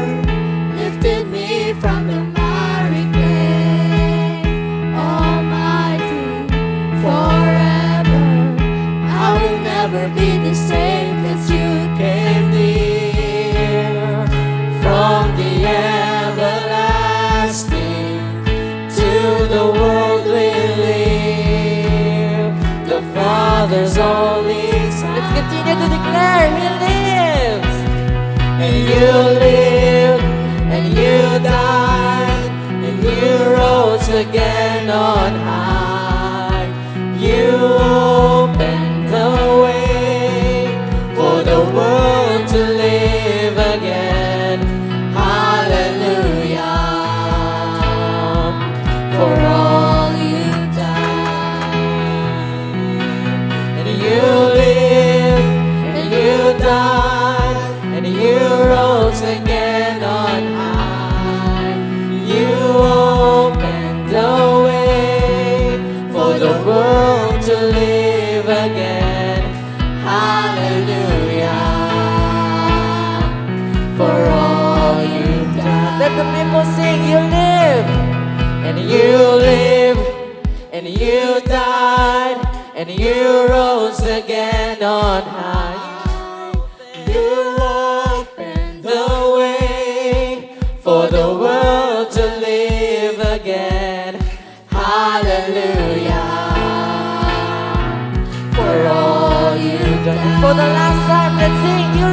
lifted me from the miry clay. Almighty, forever, I will never be the same 'cause you came near. From the everlasting to the world we live, the Father's only Son. Let's continue to declare He lives. And you lived, and you died, and you rose again on high. You opened the way for the world to live again. Hallelujah. For all you've done. And you lived, and you died, and you rose again on high. You opened the way for the world to live again. Hallelujah. For all you've done. Let the people sing, You live. And you lived, and you died, and you rose again on high. You opened the way for the world to live again. Hallelujah. For all you've done. For the last time, let's sing, You